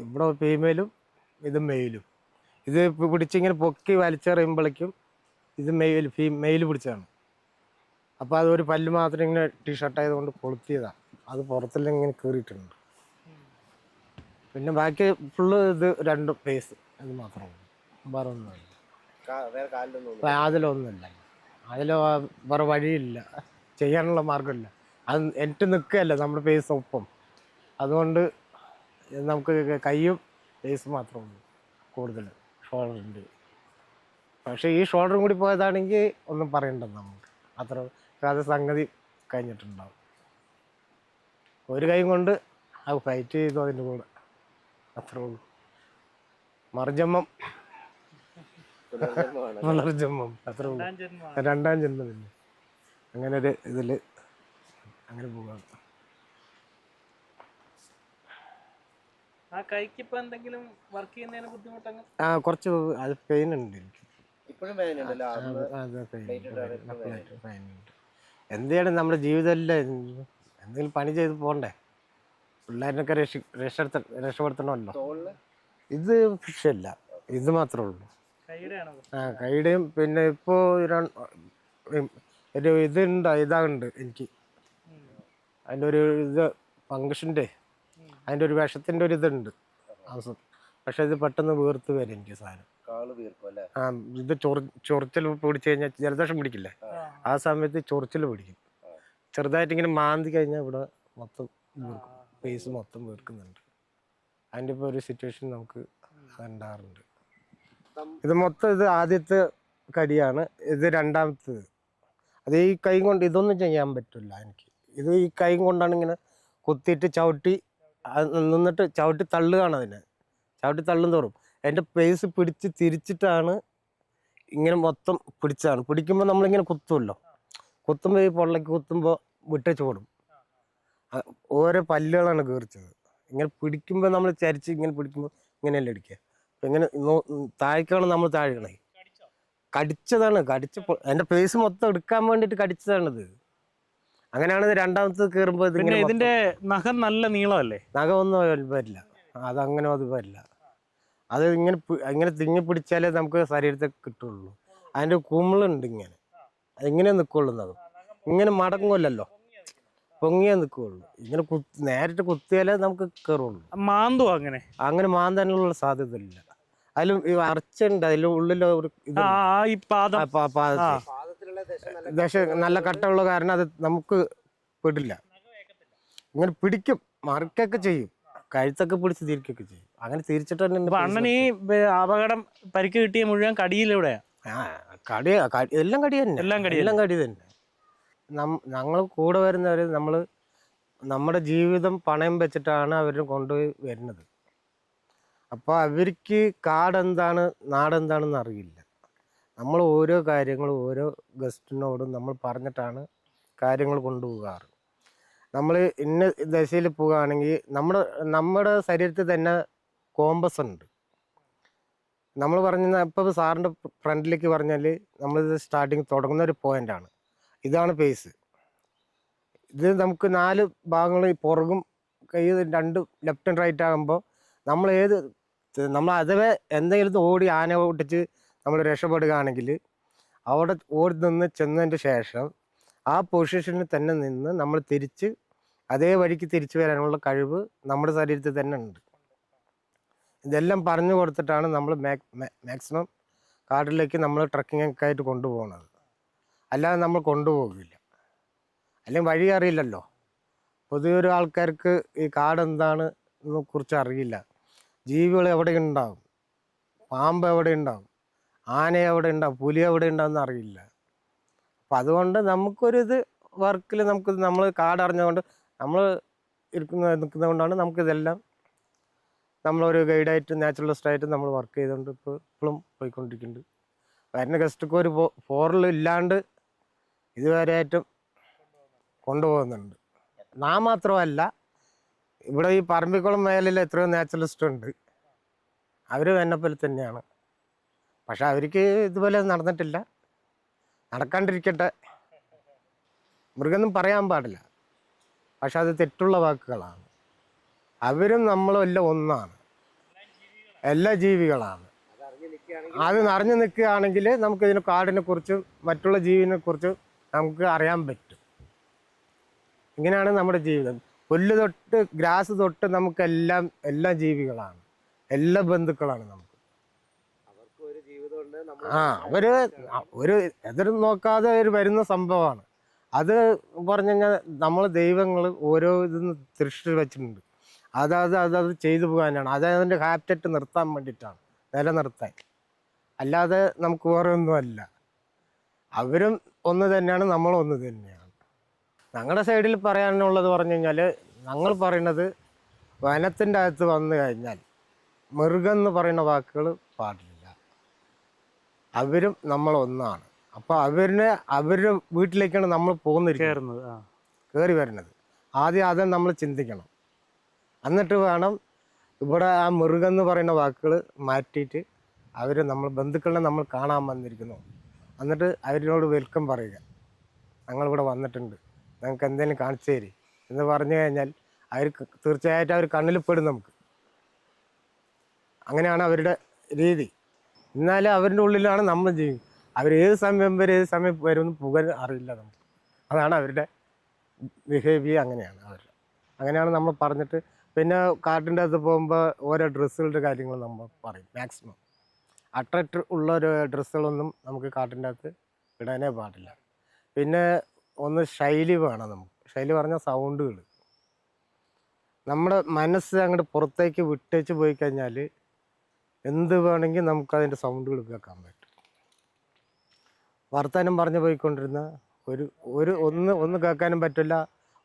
ഇവിടെ ഫീമെയിലും ഇത് മെയിലും. ഇത് പിടിച്ചിങ്ങനെ പൊക്കി വലിച്ചെറിയുമ്പോഴേക്കും ഇത് മെയിൽ പിടിച്ചതാണ്. അപ്പോൾ അതൊരു പല്ല് മാത്രം ഇങ്ങനെ ടീഷർട്ട് ആയതുകൊണ്ട് കൊളുത്തിയതാണ്. അത് പുറത്തെല്ലാം ഇങ്ങനെ കയറിയിട്ടുണ്ട്. പിന്നെ ബാക്കി ഫുള്ള് ഇത് 2 പേസ്, അത് മാത്രമേ ഉള്ളൂ, വേറെ ഒന്നുമില്ല. അതിലൊന്നുമില്ല, അതിൽ വേറെ വഴിയില്ല, ചെയ്യാനുള്ള മാർഗമില്ല. അത് എനിക്ക് നിൽക്കുകയല്ല നമ്മുടെ പേസ് ഒപ്പം. അതുകൊണ്ട് നമുക്ക് കൈയും പേസ് മാത്രമേ ഉള്ളൂ കൂടുതൽ, ഷോൾഡറുണ്ട്. പക്ഷേ ഈ ഷോൾഡറും കൂടി പോയതാണെങ്കിൽ ഒന്നും പറയണ്ട, നമുക്ക് അത്ര അത് സംഗതി കഴിഞ്ഞിട്ടുണ്ടാവും. ഒരു കൈ കൊണ്ട് അത് ഫൈറ്റ് ചെയ്തു അതിൻ്റെ കൂടെ, അത്രേ ഉള്ളൂ. മറുജന്മം, പുനർജന്മം, അത്രേ ഉള്ളൂ. 2ാം ജന്മമില്ല. അങ്ങനെ ഒരു ഇതിൽ അങ്ങനെ പോവാണ്. കുറച്ച് അത് പെയിൻ ഉണ്ട് എനിക്ക്. എന്താണ് നമ്മുടെ ജീവിതമല്ലേ, എന്തെങ്കിലും പണി ചെയ്ത് പോകണ്ടേ, പിള്ളേരിനൊക്കെ രക്ഷപ്പെടുത്തണമല്ലോ. ഇത് ഫിഷല്ല, ഇത് മാത്രമേ ഉള്ളൂ. കൈയുടെയും പിന്നെ ഇപ്പോൾ ഒരു ഇതാകുന്നുണ്ട് എനിക്ക്, അതിൻ്റെ ഒരു ഇത് ഫംഗ്ഷൻ്റെ അതിൻ്റെ ഒരു വിഷത്തിൻ്റെ ഒരു ഇതുണ്ട്. പക്ഷെ ഇത് പെട്ടെന്ന് വീർത്ത് വരും എനിക്ക് സാധനം. ഇത് ചൊറിച്ചൽ പിടിച്ചു കഴിഞ്ഞാൽ ജലദോഷം പിടിക്കില്ലേ, ആ സമയത്ത് ചൊറിച്ചൽ പിടിക്കും. ചെറുതായിട്ട് ഇങ്ങനെ മാന്തി കഴിഞ്ഞാൽ ഇവിടെ മൊത്തം വീർക്കും, ഫേസ് മൊത്തം വീർക്കുന്നുണ്ട്. അതിൻ്റെ ഇപ്പോൾ ഒരു സിറ്റുവേഷൻ നമുക്ക് ഉണ്ടാകാറുണ്ട്. ഇത് മൊത്തം ഇത് ആദ്യത്തെ കടിയാണ്, ഇത് 2ാമത്തേത്. അത് ഈ കൈ കൊണ്ട് ഇതൊന്നും ചെയ്യാൻ പറ്റില്ല എനിക്ക്. ഇത് ഈ കൈ കൊണ്ടാണ് ഇങ്ങനെ കുത്തിയിട്ട് ചവിട്ടി നിന്നിട്ട് ചവിട്ടി തള്ളുകയാണ്. ചവിട്ടി തള്ളും തോറും എൻ്റെ പേസ് പിടിച്ച് തിരിച്ചിട്ടാണ് ഇങ്ങനെ മൊത്തം പിടിച്ചാണ്. പിടിക്കുമ്പോൾ നമ്മളിങ്ങനെ കുത്തുമല്ലോ, കുത്തുമ്പോൾ ഈ പൊള്ളയ്ക്ക് കുത്തുമ്പോൾ വിട്ടേച്ച് ഓടും. ഓരോ പല്ലുകളാണ് കീറിച്ചത്. ഇങ്ങനെ പിടിക്കുമ്പോൾ നമ്മൾ ചരിച്ച് ഇങ്ങനെ പിടിക്കുമ്പോൾ ഇങ്ങനെയല്ലേ അടിക്കുക. അപ്പം ഇങ്ങനെ താഴ്ക്കാണ് നമ്മൾ താഴ്ക്കണേ. കടിച്ചതാണ്, എൻ്റെ പേസ് മൊത്തം എടുക്കാൻ വേണ്ടിയിട്ട് കടിച്ചതാണിത്. അങ്ങനെയാണ് ഇത് 2ാമത്തെ കയറുമ്പോൾ ഇതിന്റെ നഖം നല്ല നീളമല്ലേ? നഖം ഒന്നും വരില്ല, അതങ്ങനെ അത് വരില്ല. അത് ഇങ്ങനെ തിങ്ങി പിടിച്ചാലേ നമുക്ക് ശരീരത്തെ കിട്ടുള്ളൂ. അതിൻ്റെ കുമിളുണ്ട്, ഇങ്ങനെ അതിങ്ങനെ നിൽക്കൊള്ളുന്നത്, ഇങ്ങനെ മടങ്ങുമല്ലോ. പൊങ്ങിയേ നിൽക്കുകയുള്ളൂ. ഇങ്ങനെ നേരിട്ട് കുത്തിയാലേ നമുക്ക് കയറുള്ളൂ. മാന്തോ അങ്ങനെ അങ്ങനെ മാന്താനുള്ള സാധ്യത ഇല്ല. അതിലും ഈ അറച്ചുണ്ട്, അതിലും ഉള്ളിൽ ഒരു ഇത് ഈ പാദം ദശ നല്ല കട്ടയുള്ള കാരണം അത് നമുക്ക് പെടില്ല. ഇങ്ങനെ പിടിക്കും, മറിക്കൊക്കെ ചെയ്യും, കഴുത്തൊക്കെ പിടിച്ച് തിരിക്കൊക്കെ ചെയ്യും. അങ്ങനെ തിരിച്ചിട്ട് തന്നെ അണ്ണൻ ഈ അപകടം പരിക്ക് കിട്ടിയ മുഴുവൻ കടിയിലൂടെയാ? എല്ലാം കടി തന്നെ, എല്ലാം കടി തന്നെ. ഞങ്ങൾ കൂടെ വരുന്നവർ നമ്മുടെ ജീവിതം പണയം വെച്ചിട്ടാണ് അവർ കൊണ്ടുപോയി വരുന്നത്. അപ്പോൾ അവർക്ക് കാടെന്താണ് നാടെന്താണെന്ന് അറിയില്ല. നമ്മൾ ഓരോ കാര്യങ്ങളും ഓരോ ഗസ്റ്റിനോടും നമ്മൾ പറഞ്ഞിട്ടാണ് കാര്യങ്ങൾ കൊണ്ടുപോകാറ്. നമ്മൾ ഇന്ന ദശയിൽ പോവുകയാണെങ്കിൽ നമ്മുടെ ശരീരത്തിൽ തന്നെ കോമ്പസ് ഉണ്ട്. നമ്മൾ പറഞ്ഞ ഇപ്പോൾ സാറിൻ്റെ ഫ്രണ്ടിലേക്ക് പറഞ്ഞാൽ നമ്മളിത് സ്റ്റാർട്ടിങ് തുടങ്ങുന്ന ഒരു പോയിൻ്റാണ്. ഇതാണ് പേസ്. ഇത് നമുക്ക് 4 ഭാഗങ്ങൾ പുറകും കൈ 2 ലെഫ്റ്റ് ആൻഡ് റൈറ്റ് ആകുമ്പോൾ നമ്മൾ അഥവാ എന്തെങ്കിലും ഓടി ആന ഓടിച്ച് നമ്മൾ രക്ഷപ്പെടുകയാണെങ്കിൽ അവിടെ ഓടി നിന്ന് ചെന്നതിൻ്റെ ശേഷം ആ പൊസിഷനിൽ തന്നെ നിന്ന് നമ്മൾ തിരിച്ച് അതേ വഴിക്ക് തിരിച്ചു വരാനുള്ള കഴിവ് നമ്മുടെ ശരീരത്തിൽ തന്നെ ഉണ്ട്. ഇതെല്ലാം പറഞ്ഞു കൊടുത്തിട്ടാണ് നമ്മൾ മാക്സിമം കാട്ടിലേക്ക് നമ്മൾ ട്രക്കിങ്ങൊക്കെ ആയിട്ട് കൊണ്ടുപോകുന്നത്. അല്ലാതെ നമ്മൾ കൊണ്ടുപോകില്ല. അല്ലെങ്കിൽ വഴി അറിയില്ലല്ലോ. പൊതുവെ ഒരു ആൾക്കാർക്ക് ഈ കാട് എന്താണെന്ന് കുറിച്ച് അറിയില്ല. ജീവികൾ എവിടെ ഉണ്ടാകും, പാമ്പ് എവിടെ ഉണ്ടാകും, ആന എവിടെ ഉണ്ടാകും, പുലി എവിടെ ഉണ്ടാകുമെന്ന് അറിയില്ല. അപ്പം അതുകൊണ്ട് നമുക്കൊരിത് വർക്കിൽ നമ്മൾ കാടറിഞ്ഞുകൊണ്ട് നമ്മൾ നിൽക്കുന്നതുകൊണ്ടാണ് നമുക്കിതെല്ലാം നമ്മളൊരു ഗൈഡായിട്ട് നാച്ചുറലിസ്റ്റായിട്ട് നമ്മൾ വർക്ക് ചെയ്തുകൊണ്ട് ഇപ്പോഴും പോയിക്കൊണ്ടിരിക്കുന്നുണ്ട്. വരുന്ന ഗസ്റ്റൊക്കെ ഒരു 4 ഇല്ലാണ്ട് ഇതുവരെയായിട്ടും കൊണ്ടുപോകുന്നുണ്ട്. നാം മാത്രമല്ല, ഇവിടെ ഈ പറമ്പിക്കുളം മേഖലയിൽ എത്രയോ നാച്ചുറലിസ്റ്റ് ഉണ്ട്. അവർ എന്നെപ്പോലെ തന്നെയാണ്. പക്ഷെ അവർക്ക് ഇതുപോലെ നടന്നിട്ടില്ല. നടക്കാണ്ടിരിക്കട്ടെ. മൃഗമൊന്നും പറയാൻ പാടില്ല, പക്ഷെ അത് തെറ്റുള്ള വാക്കുകളാണ്. അവരും നമ്മളും എല്ലാം ഒന്നാണ്, എല്ലാ ജീവികളാണ്. അത് അറിഞ്ഞു നിൽക്കുകയാണെങ്കിൽ നമുക്കിതിന് കാടിനെ കുറിച്ചും മറ്റുള്ള ജീവിനെ കുറിച്ചും നമുക്ക് അറിയാൻ പറ്റും. ഇങ്ങനെയാണ് നമ്മുടെ ജീവിതം. പുല്ല് തൊട്ട് ഗ്രാസ് തൊട്ട് നമുക്കെല്ലാം എല്ലാ ജീവികളാണ്, എല്ലാ ബന്ധുക്കളാണ് നമുക്ക്. അവര് ഒരു എതിർ നോക്കാതെ വരുന്ന സംഭവമാണ്. അത് പറഞ്ഞു കഴിഞ്ഞാൽ നമ്മൾ ദൈവങ്ങൾ ഓരോ ഇതെന്ന് സൃഷ്ടിച്ച് വെച്ചിട്ടുണ്ട്. അതത് ചെയ്തു പോകാനാണ്. അതിൻ്റെ ഹാബിറ്ററ്റ് നിർത്താൻ വേണ്ടിയിട്ടാണ്, നിലനിർത്താൻ. അല്ലാതെ നമുക്ക് വേറെ ഒന്നുമല്ല. അവരും ഒന്ന് തന്നെയാണ്, നമ്മളും ഒന്ന് തന്നെയാണ്. ഞങ്ങളുടെ സൈഡിൽ പറയാനുള്ളത് പറഞ്ഞു കഴിഞ്ഞാൽ, ഞങ്ങൾ പറയുന്നത് വനത്തിൻ്റെ അകത്ത് വന്നു കഴിഞ്ഞാൽ മൃഗം എന്ന് പറയുന്ന വാക്കുകൾ പാടില്ല. അവരും നമ്മളൊന്നാണ്. അപ്പോൾ അവരുടെ വീട്ടിലേക്കാണ് നമ്മൾ കയറി വരുന്നത്. ആദ്യം നമ്മൾ ചിന്തിക്കണം. എന്നിട്ട് വേണം ഇവിടെ ആ മൃഗം എന്ന് പറയുന്ന വാക്കുകൾ മാറ്റിയിട്ട് നമ്മൾ ബന്ധുക്കളെ നമ്മൾ കാണാൻ വന്നിരിക്കുന്നു, എന്നിട്ട് അവരോട് വെൽക്കം പറയുക. ഞങ്ങളിവിടെ വന്നിട്ടുണ്ട്, ഞങ്ങൾക്ക് എന്തെങ്കിലും കാണിച്ചു തരി എന്ന് പറഞ്ഞു കഴിഞ്ഞാൽ തീർച്ചയായിട്ടും അവർ കണ്ണിൽ പെടും നമുക്ക്. അങ്ങനെയാണ് അവരുടെ രീതി. എന്നാലും അവരുടെ ഉള്ളിലാണ് നമ്മൾ ചെയ്യും. ഏത് സമയം വരുമെന്ന് പുകൻ അറിയില്ല നമുക്ക്. അതാണ് അവരുടെ ബിഹേവിയർ. അങ്ങനെയാണ് നമ്മൾ പറഞ്ഞിട്ട്. പിന്നെ കാട്ടിൻ്റെ അകത്ത് പോകുമ്പോൾ ഓരോ ഡ്രസ്സുകളുടെ കാര്യങ്ങൾ നമ്മൾ പറയും. മാക്സിമം അട്രാക്റ്റ് ഉള്ള ഒരു ഡ്രസ്സുകളൊന്നും നമുക്ക് കാട്ടിൻ്റെ അകത്ത് ഇടാനേ പാടില്ല. പിന്നെ ഒന്ന് ശൈലി വേണം നമുക്ക്. ശൈലി പറഞ്ഞാൽ സൗണ്ടുകൾ. നമ്മുടെ മനസ്സ് അങ്ങോട്ട് പുറത്തേക്ക് വിട്ടേച്ച് പോയി കഴിഞ്ഞാൽ എന്ത് വേണമെങ്കിൽ നമുക്കതിൻ്റെ സൗണ്ടുകൾ കേൾക്കാൻ പറ്റും. വർത്തമാനം പറഞ്ഞു പോയിക്കൊണ്ടിരുന്ന ഒന്ന് കേൾക്കാനും പറ്റില്ല,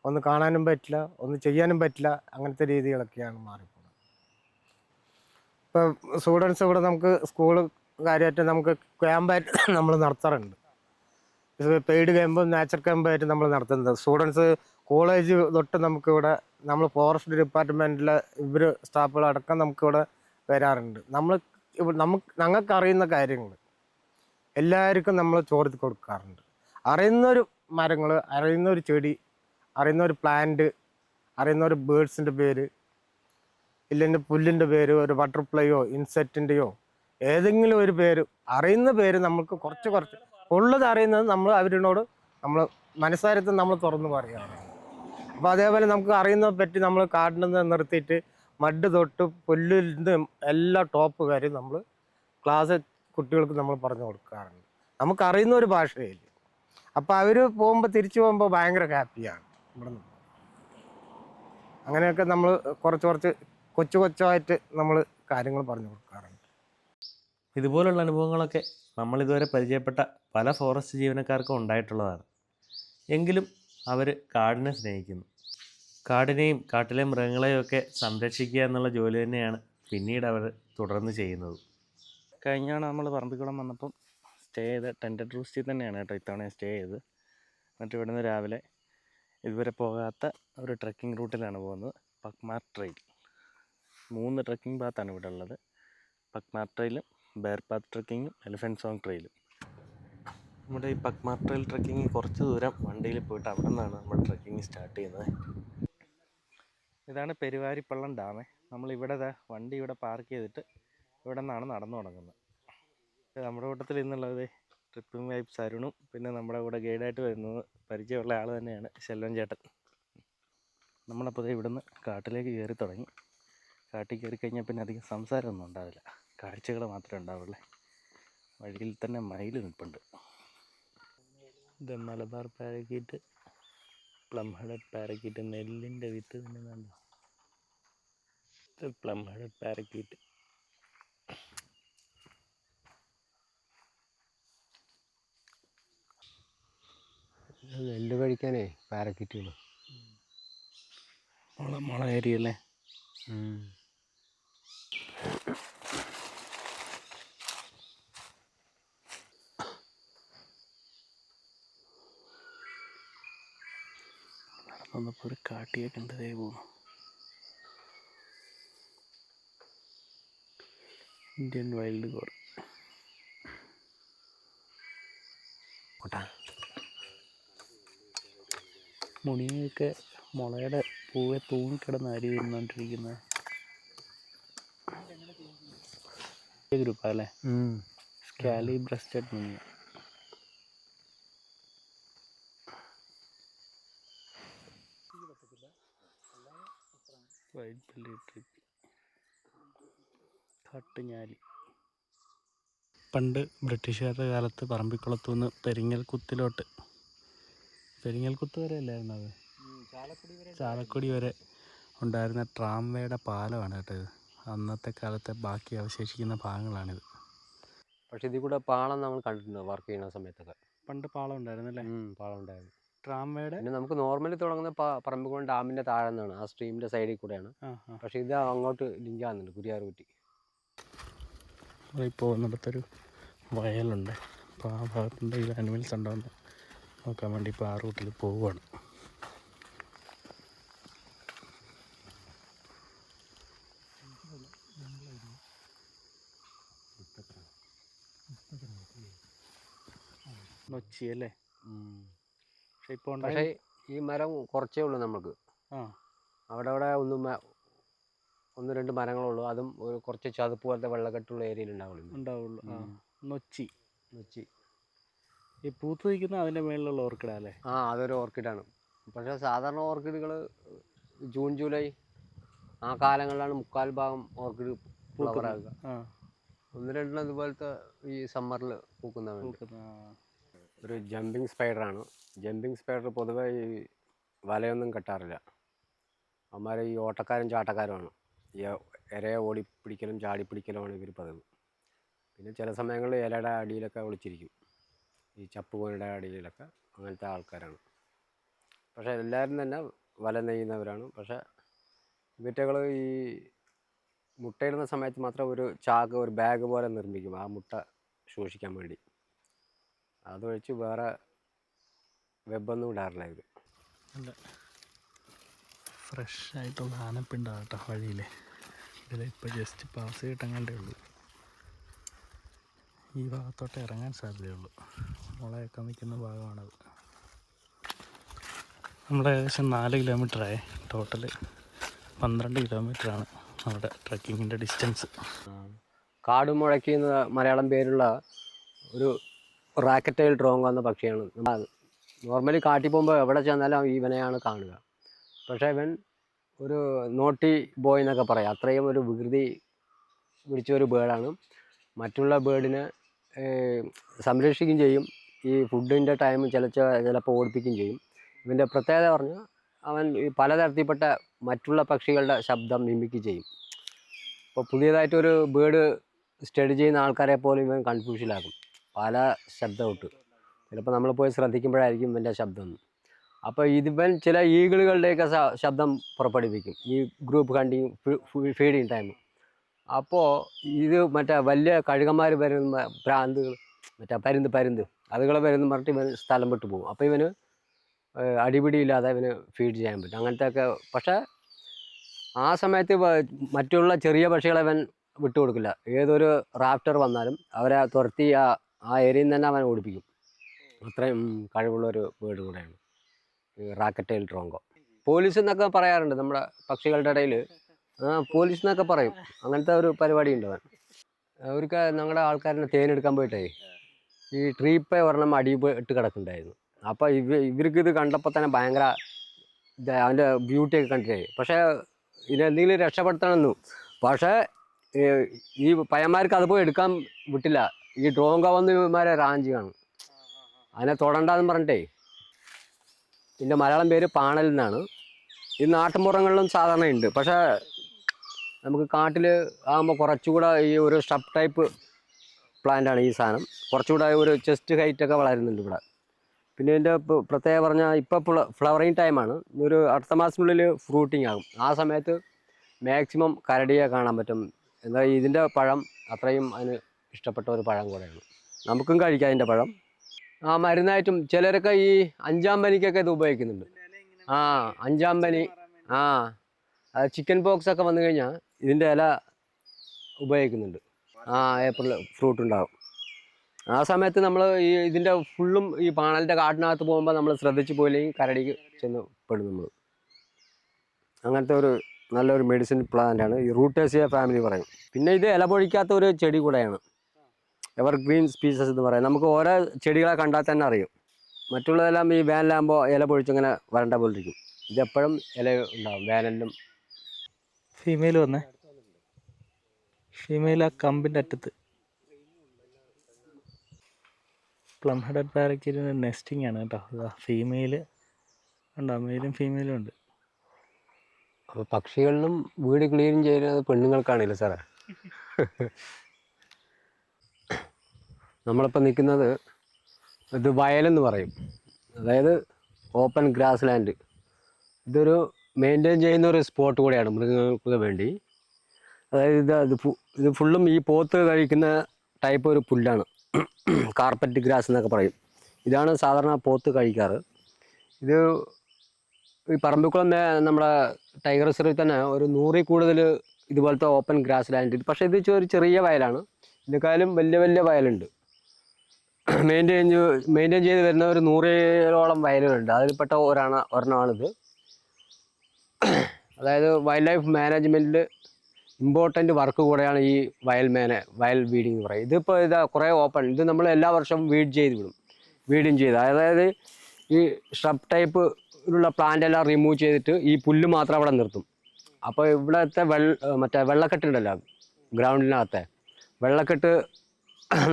ഒന്ന് കാണാനും പറ്റില്ല, ഒന്ന് ചെയ്യാനും പറ്റില്ല. അങ്ങനത്തെ രീതികളൊക്കെയാണ് മാറിപ്പോകുന്നത്. ഇപ്പോൾ സ്റ്റുഡൻസ് ഇവിടെ നമുക്ക് സ്കൂൾ കാര്യമായിട്ട് നമുക്ക് ക്യാമ്പായിട്ട് നമ്മൾ നടത്താറുണ്ട്. പെയ്ഡ് ക്യാമ്പും നാച്ചുറൽ ക്യാമ്പായിട്ട് നമ്മൾ നടത്തുന്നത്. സ്റ്റുഡൻസ് കോളേജ് തൊട്ട് നമുക്കിവിടെ നമ്മൾ ഫോറസ്റ്റ് ഡിപ്പാർട്ട്മെൻറ്റിലെ സ്റ്റാഫുകളടക്കം നമുക്കിവിടെ വരാറുണ്ട്. ഞങ്ങൾക്കറിയുന്ന കാര്യങ്ങൾ എല്ലാവർക്കും നമ്മൾ ചോർത്തി കൊടുക്കാറുണ്ട്. അറിയുന്നൊരു മരങ്ങൾ, അറിയുന്നൊരു ചെടി, അറിയുന്നൊരു പ്ലാന്റ്, അറിയുന്നൊരു ബേഡ്സിൻ്റെ പേര്, ഇല്ലെങ്കിൽ പുല്ലിൻ്റെ പേര്, ഒരു ബട്ടർഫ്ലൈയോ ഇൻസെക്റ്റിൻ്റെയോ ഏതെങ്കിലും ഒരു പേര്, അറിയുന്ന പേര് നമുക്ക് കുറച്ച് ഉള്ളത് അറിയുന്നത് നമ്മൾ അവരോട് നമ്മൾ മനസ്സാരത്തിൽ നമ്മൾ തുറന്നു പറയുകയാണ്. അപ്പോൾ അതേപോലെ നമുക്ക് അറിയുന്നതിനെ പറ്റി നമ്മൾ കാട്ടിൽ നിന്ന് നിർത്തിയിട്ട് മഡ് തൊട്ട് പുല്ലിൻ്റെ എല്ലാ ടോപ്പ് കാര്യം നമ്മൾ ക്ലാസ് കുട്ടികൾക്ക് നമ്മൾ പറഞ്ഞു കൊടുക്കാറുണ്ട്. നമുക്കറിയുന്ന ഒരു ഭാഷയിൽ. അപ്പോൾ അവർ പോകുമ്പോൾ തിരിച്ചു പോകുമ്പോൾ ഭയങ്കര ഹാപ്പിയാണ് ഇവിടെ നിന്ന്. അങ്ങനെയൊക്കെ നമ്മൾ കുറച്ച് കൊച്ചായിട്ട് നമ്മൾ കാര്യങ്ങൾ പറഞ്ഞു കൊടുക്കാറുണ്ട്. ഇതുപോലുള്ള അനുഭവങ്ങളൊക്കെ നമ്മളിതുവരെ പരിചയപ്പെട്ട പല ഫോറസ്റ്റ് ജീവനക്കാർക്കും ഉണ്ടായിട്ടുള്ളതാണ്. എങ്കിലും അവർ കാടിനെ സ്നേഹിക്കുന്നു. കാടിനെയും കാട്ടിലെ മൃഗങ്ങളെയും ഒക്കെ സംരക്ഷിക്കുക എന്നുള്ള ജോലി തന്നെയാണ് പിന്നീട് അവർ തുടർന്ന് ചെയ്യുന്നത്. കഴിഞ്ഞാണ് നമ്മൾ പറമ്പിക്കുളം വന്നപ്പം സ്റ്റേ ചെയ്ത് ടെൻറ്റഡ് റൂസ്റ്റിൽ തന്നെയാണ് കേട്ടോ ഇത്തവണ സ്റ്റേ ചെയ്ത്. എന്നിട്ട് ഇവിടുന്ന് രാവിലെ ഇതുവരെ പോകാത്ത ഒരു ട്രെക്കിംഗ് റൂട്ടിലാണ് പോകുന്നത്. പക്മാർ ട്രെയിൽ. 3 ട്രെക്കിംഗ് പാത്താണ് ഇവിടെ ഉള്ളത്. പക്മാർ ട്രെയിലും ബെയർ പാത്ത് ട്രെക്കിങ്ങും എലിഫൻറ്റ് സോങ് ട്രെയിലും. നമ്മുടെ ഈ പക്മാർ ട്രെയിൽ ട്രെക്കിങ് കുറച്ച് ദൂരം വണ്ടിയിൽ പോയിട്ട് അവിടെ നിന്നാണ് നമ്മൾ ട്രെക്കിങ് സ്റ്റാർട്ട് ചെയ്യുന്നത്. ഇതാണ് പെരുവാരിപ്പള്ളം ഡാമേ. നമ്മളിവിടെ വണ്ടി ഇവിടെ പാർക്ക് ചെയ്തിട്ട് ഇവിടെ നിന്നാണ് നടന്നു തുടങ്ങുന്നത്. നമ്മുടെ കൂട്ടത്തിൽ ഇന്നുള്ളത് ട്രിപ്പിംഗ് വൈബ്സ് അരുണും പിന്നെ നമ്മുടെ കൂടെ ഗൈഡായിട്ട് വരുന്നത് പരിചയമുള്ള ആൾ തന്നെയാണ് ശെൽവൻ ചേട്ടൻ. നമ്മളപ്പോൾ ഇവിടുന്ന് കാട്ടിലേക്ക് കയറി തുടങ്ങി. കാട്ടിൽ കയറി കഴിഞ്ഞാൽ പിന്നെ അധികം സംസാരമൊന്നും ഉണ്ടാവില്ല, കാഴ്ചകൾ മാത്രമേ ഉണ്ടാവുള്ളൂ. വഴിയിൽ തന്നെ മയിൽ നിൽപ്പുണ്ട്. ഇത് Malabar parakeet, plum headed parakeet, നെല്ലിൻ്റെ വിത്ത് തിന്നുന്നുണ്ടോ? ഇത് പ്ലം ഹെഡഡ് പാരക്കീറ്റ്. നെല്ല് കഴിക്കാനേ പാരക്കീറ്റുകൾ മുള ഏരിയല്ലേ. നടന്നപ്പോൾ ഒരു കാട്ടിയെ കണ്ടതേ പോകുന്നു. Indian wild gaur. മുണിയൊക്കെ മുളയുടെ പൂവെ തൂങ്ങിക്കിടന്ന് അരി തിന്നുകൊണ്ടിരിക്കുന്നത് ഗ്രൂപ്പാ അല്ലേ? Scaly breasted munia. White belly treepie, കാട്ടുഞാലി. പണ്ട് ബ്രിട്ടീഷുകാരുടെ കാലത്ത് പറമ്പിക്കുളത്തുനിന്ന് പെരിങ്ങൽകുത്ത് വരെ അല്ലായിരുന്നു അത്, ചാലക്കുടി വരെ ഉണ്ടായിരുന്ന ട്രാംവേയുടെ പാലമാണ് കേട്ടോ ഇത്. അന്നത്തെ കാലത്തെ ബാക്കി അവശേഷിക്കുന്ന ഭാഗങ്ങളാണിത്. പക്ഷെ ഇതിൽ കൂടെ പാളം നമ്മൾ കണ്ടിട്ടുണ്ട് വർക്ക് ചെയ്യുന്ന സമയത്തൊക്കെ. പണ്ട് പാളം ഉണ്ടായിരുന്നു അല്ലേ? പാളം ഉണ്ടായിരുന്നു. ട്രാംവേയുടെ പിന്നെ നമുക്ക് നോർമലി തുടങ്ങുന്ന പറമ്പിക്കുളം ഡാമിൻ്റെ താഴെ നിന്നാണ്, ആ സ്ട്രീമിൻ്റെ സൈഡിൽ കൂടെയാണ്. പക്ഷെ ഇത് അങ്ങോട്ട് ലിങ്ക് ആകുന്നുണ്ട്, കുരിയാറുകുറ്റി. ഇപ്പോൾ പോകുന്നിടത്തൊരു വയലുണ്ട്. അപ്പോൾ ആ ഭാഗത്ത് എന്തെങ്കിലും ആനിമൽസ് ഉണ്ടോയെന്ന് നോക്കാൻ വേണ്ടി ഇപ്പോൾ ആ റൂട്ടിൽ പോവുകയാണ്. നൊച്ചി അല്ലേ? പക്ഷെ ഇപ്പോൾ പക്ഷേ ഈ മരം കുറച്ചേ ഉള്ളൂ നമുക്ക്. അവിടെ ഒന്ന് രണ്ട് മരങ്ങളുള്ളൂ. അതും ഒരു കുറച്ച് ചതുപ്പ് പോലത്തെ വെള്ളക്കെട്ടുള്ള ഏരിയയിൽ ഉണ്ടാവുള്ളൂ. നൊച്ചി ഈ പൂത്ത് നിൽക്കുന്ന അതിൻ്റെ മേളിലുള്ള ഓർക്കിഡാ അല്ലേ? അതൊരു ഓർക്കിഡാണ്. പക്ഷേ സാധാരണ ഓർക്കിഡുകൾ ജൂൺ ജൂലൈ ആ കാലങ്ങളിലാണ് മുക്കാൽ ഭാഗം ഓർക്കിഡ് ഫ്ലവർ ആകുക. ഒന്ന് രണ്ടെണ്ണം ഇതുപോലത്തെ ഈ സമ്മറിൽ പൂക്കുന്ന ഒരു ജമ്പിങ് സ്പൈഡറാണ്. ജമ്പിങ് സ്പൈഡർ പൊതുവെ ഈ വലയൊന്നും കെട്ടാറില്ല. അവന്മാർ ഈ ഓട്ടക്കാരും ചാട്ടക്കാരുമാണ്. ഈ ഇരയെ ഓടിപ്പിടിക്കലും ചാടിപ്പിടിക്കലുമാണ് ഇവർ പതിവ്. പിന്നെ ചില സമയങ്ങളിൽ ഇലയുടെ അടിയിലൊക്കെ ഒളിച്ചിരിക്കും, ഈ ചപ്പുകോനയുടെ അടിയിലൊക്കെ. അങ്ങനത്തെ ആൾക്കാരാണ്. പക്ഷേ എല്ലാവരും തന്നെ വല നെയ്യുന്നവരാണ്. പക്ഷേ ഇവറ്റകൾ ഈ മുട്ടയിടുന്ന സമയത്ത് മാത്രം ഒരു ബാഗ് പോലെ നിർമ്മിക്കും ആ മുട്ട സൂക്ഷിക്കാൻ വേണ്ടി. അതൊഴിച്ച് വേറെ വെബൊന്നും ഇടാറില്ല ഇവർ. അല്ല, ഫ്രഷ് ആയിട്ടുള്ള ആനപ്പിണ്ടാണ് കേട്ടോ വഴിയിൽ. ഇതിലിപ്പോൾ ജസ്റ്റ് പാസ് ചെയ്തിട്ടങ്ങാണ്ടേ ഉള്ളൂ. ഈ ഭാഗത്തോട്ട് ഇറങ്ങാൻ സാധ്യതയുള്ളൂ. മുളയൊക്കെ നിൽക്കുന്ന ഭാഗമാണത്. നമ്മുടെ ഏകദേശം 4 കിലോമീറ്ററായി. ടോട്ടൽ 12 കിലോമീറ്ററാണ് നമ്മുടെ ട്രക്കിങ്ങിൻ്റെ ഡിസ്റ്റൻസ്. കാട് മുഴയ്ക്കുന്ന മലയാളം പേരുള്ള ഒരു റാക്കറ്റൈൽ ഡ്രോങ് എന്ന പക്ഷിയാണ്. നോർമലി കാട്ടിൽ പോകുമ്പോൾ എവിടെ ചെന്നാലും ഇവനെയാണ് കാണുക. പക്ഷേ ഇവൻ ഒരു നോട്ടി ബോയ് എന്നൊക്കെ പറയാം. അത്രയും ഒരു വികൃതി പിടിച്ച ഒരു ബേർഡാണ്. മറ്റുള്ള ബേർഡിനെ സംരക്ഷിക്കുകയും ചെയ്യും. ഈ ഫുഡിൻ്റെ ടൈം ചിലപ്പോൾ ഓടിപ്പിക്കുകയും ചെയ്യും. ഇവൻ്റെ പ്രത്യേകത പറഞ്ഞാൽ അവൻ ഈ പലതരത്തിൽപ്പെട്ട മറ്റുള്ള പക്ഷികളുടെ ശബ്ദം മിമിക്ക് ചെയ്യും. ഇപ്പോൾ പുതിയതായിട്ടൊരു ബേർഡ് സ്റ്റഡി ചെയ്യുന്ന ആൾക്കാരെ പോലും ഇവൻ കൺഫ്യൂഷനിലാക്കും. പല ശബ്ദം ഇട്ട് ചിലപ്പോൾ നമ്മൾ പോയി ശ്രദ്ധിക്കുമ്പോഴായിരിക്കും ഇവൻ്റെ ശബ്ദം. അപ്പോൾ ഇതിവൻ ചില ഈഗിളുകളുടെയൊക്കെ ശബ്ദം പുറപ്പെടുവിക്കും ഈ ഗ്രൂപ്പ് ഫീഡിങ് ടൈം. അപ്പോൾ ഇത് മറ്റേ വലിയ കഴുകന്മാർ വരുന്ന പ്രാന്തുകൾ, മറ്റേ പരുന്ത് അതുകൾ വരുന്ന പറഞ്ഞിട്ട് ഇവൻ സ്ഥലം വിട്ട് പോകും. അപ്പോൾ ഇവന് അടിപിടിയില്ലാതെ ഇവന് ഫീഡ് ചെയ്യാൻ പറ്റും അങ്ങനത്തെയൊക്കെ. പക്ഷേ ആ സമയത്ത് മറ്റുള്ള ചെറിയ പക്ഷികളെ ഇവൻ വിട്ടുകൊടുക്കില്ല. ഏതൊരു റാപ്റ്റർ വന്നാലും അവരെ തുരത്തി ആ ഏരിയയിൽ നിന്ന് തന്നെ അവൻ ഓടിപ്പിക്കും. അത്രയും കഴിവുള്ളൊരു ബേർഡ് കൂടെയാണ് ഈ റാക്കറ്റെയിൽ ട്രോങ്കോ. പോലീസ് എന്നൊക്കെ പറയാറുണ്ട് നമ്മുടെ പക്ഷികളുടെ ഇടയിൽ. പോലീസ് എന്നൊക്കെ പറയും. അങ്ങനത്തെ ഒരു പരിപാടി ഉണ്ട് അവൻ. അവർക്ക് ഞങ്ങളുടെ ആൾക്കാരനെ തേനെടുക്കാൻ പോയിട്ടേ ഈ ട്രീപ്പേ ഒരെണ്ണം ഇട്ട് കിടക്കുന്നുണ്ടായിരുന്നു. അപ്പോൾ ഇവർക്ക് ഇത് കണ്ടപ്പോൾ തന്നെ ഭയങ്കര അവൻ്റെ ബ്യൂട്ടിയൊക്കെ കണ്ടിട്ടേ. പക്ഷേ ഇതിനെന്തെങ്കിലും രക്ഷപ്പെടുത്തണമെന്നു. പക്ഷേ ഈ പയ്യന്മാർക്ക് അത് പോയി എടുക്കാൻ വിട്ടില്ല. ഈ ഡ്രോങ്ക വന്ന് ഇവന്മാരെ റാഞ്ചി കാണും. അതിനെ തൊടണ്ടെന്ന് പറഞ്ഞിട്ടേ. ഇതിൻ്റെ മലയാളം പേര് പാണൽ എന്നാണ്. ഈ നാട്ടുമ്പുറങ്ങളിലും സാധാരണ ഉണ്ട്. പക്ഷേ നമുക്ക് കാട്ടിൽ ആകുമ്പോൾ കുറച്ചുകൂടെ ഈ ഒരു സ്റ്റബ് ടൈപ്പ് പ്ലാന്റാണ് ഈ സാധനം. കുറച്ചുകൂടെ ഒരു ചെസ്റ്റ് ഹൈറ്റൊക്കെ വളരുന്നുണ്ട് ഇവിടെ. പിന്നെ ഇതിൻ്റെ പ്രത്യേകം പറഞ്ഞാൽ ഇപ്പോൾ ഫ്ലവറിങ് ടൈമാണ്. ഒരു അടുത്ത മാസത്തിനുള്ളിൽ ഫ്രൂട്ടിങ് ആകും. ആ സമയത്ത് മാക്സിമം കരടിയെ കാണാൻ പറ്റും. എന്നാൽ ഇതിൻ്റെ പഴം അത്രയും അതിന് ഇഷ്ടപ്പെട്ട ഒരു പഴം കൂടെയാണ്. നമുക്കും കഴിക്കാം അതിൻ്റെ പഴം. മരുന്നായിട്ടും ചിലരൊക്കെ ഈ 5-ാം പനിക്കൊക്കെ ഇത് ഉപയോഗിക്കുന്നുണ്ട്. 5-ാം പനി, ചിക്കൻ പോക്സ് ഒക്കെ വന്നു കഴിഞ്ഞാൽ ഇതിൻ്റെ ഇല ഉപയോഗിക്കുന്നുണ്ട്. ഏപ്രിൽ ഫ്രൂട്ട് ഉണ്ടാകും. ആ സമയത്ത് നമ്മൾ ഇതിൻ്റെ ഫുള്ളും ഈ പാണലിൻ്റെ കാട്ടിനകത്ത് പോകുമ്പോൾ നമ്മൾ ശ്രദ്ധിച്ച് പോയില്ലെങ്കിൽ കരടിക്ക് ചെന്ന് പെടും നമ്മൾ. അങ്ങനത്തെ ഒരു നല്ലൊരു മെഡിസിൻ പ്ലാന്റാണ് ഈ റൂട്ടേസിയ ഫാമിലി പറയും. പിന്നെ ഇത് ഇല പൊഴിക്കാത്ത ഒരു ചെടി കൂടെയാണ്, എവർ ഗ്രീൻ സ്പീസസ് എന്ന് പറയാം. നമുക്ക് ഓരോ ചെടികളെ കണ്ടാൽ തന്നെ അറിയും. മറ്റുള്ളതെല്ലാം ഈ വേനലാകുമ്പോൾ ഇല പൊഴിച്ചിങ്ങനെ വരണ്ട പോലെ ഇരിക്കും. ഇതെപ്പോഴും ഇല ഉണ്ടാകും വേനലിലും. ഫീമെയിൽ വന്നേ, ഫീമെയിൽ ആ കമ്പിൻ്റെ അറ്റത്ത്. പ്ലം ഹെഡഡ് പാരക്കീറ്റിൻ്റെ നെസ്റ്റിംഗ് ആണ് കേട്ടോ. ഫീമെയിൽ ഉണ്ടോ, മെയിലും ഫീമെയിലും ഉണ്ട്. അപ്പോൾ പക്ഷികളിലും വീട് ക്ലീൻ ചെയ്യുന്നത് പെണ്ണുങ്ങൾക്കാണല്ലോ സാറേ. നമ്മളിപ്പോൾ നിൽക്കുന്നത് ഇത് വയലെന്ന് പറയും, അതായത് ഓപ്പൺ ഗ്രാസ് ലാൻഡ്. ഇതൊരു മെയിൻറ്റെയിൻ ചെയ്യുന്ന ഒരു സ്പോട്ട് കൂടെയാണ് മൃഗങ്ങൾക്ക് വേണ്ടി. അതായത് ഇത് ഫുള്ളും ഈ പോത്ത് കഴിക്കുന്ന ടൈപ്പ് ഒരു പുല്ലാണ്, കാർപ്പറ്റ് ഗ്രാസ് എന്നൊക്കെ പറയും. ഇതാണ് സാധാരണ പോത്ത് കഴിക്കാറ്. ഇത് ഈ പറമ്പിക്കുളം നമ്മുടെ ടൈഗർ റിസർവിൽ തന്നെ ഒരു 100-ൽ കൂടുതൽ ഇതുപോലത്തെ ഓപ്പൺ ഗ്രാസ് ലാൻഡ്. പക്ഷേ ഇത് ഒരു ചെറിയ വയലാണ്. ഇതിനേക്കാളും വലിയ വലിയ വയലുണ്ട്. മെയിൻറ്റെയിൻ ചെയ്ത് വരുന്ന ഒരു 100-ഓളം വയലുകളുണ്ട്. അതിൽപ്പെട്ട ഒരെണ്ണമാണിത്. അതായത് വൈൽഡ് ലൈഫ് മാനേജ്മെൻറ്റിൽ ഇമ്പോർട്ടൻ്റ് വർക്ക് കൂടെയാണ് ഈ വയൽ വീഡിങ് എന്ന് പറയും. ഇതിപ്പോൾ കുറേ ഓപ്പൺ, ഇത് നമ്മൾ എല്ലാ വർഷവും വീഡിങ് ചെയ്ത്, അതായത് ഈ ഷ്രബ് ടൈപ്പ് ഉള്ള പ്ലാന്റ് എല്ലാം റിമൂവ് ചെയ്തിട്ട് ഈ പുല്ല് മാത്രം അവിടെ നിർത്തും. അപ്പോൾ ഇവിടുത്തെ വെള്ളക്കെട്ടുണ്ടല്ലോ ഗ്രൗണ്ടിനകത്തെ വെള്ളക്കെട്ട്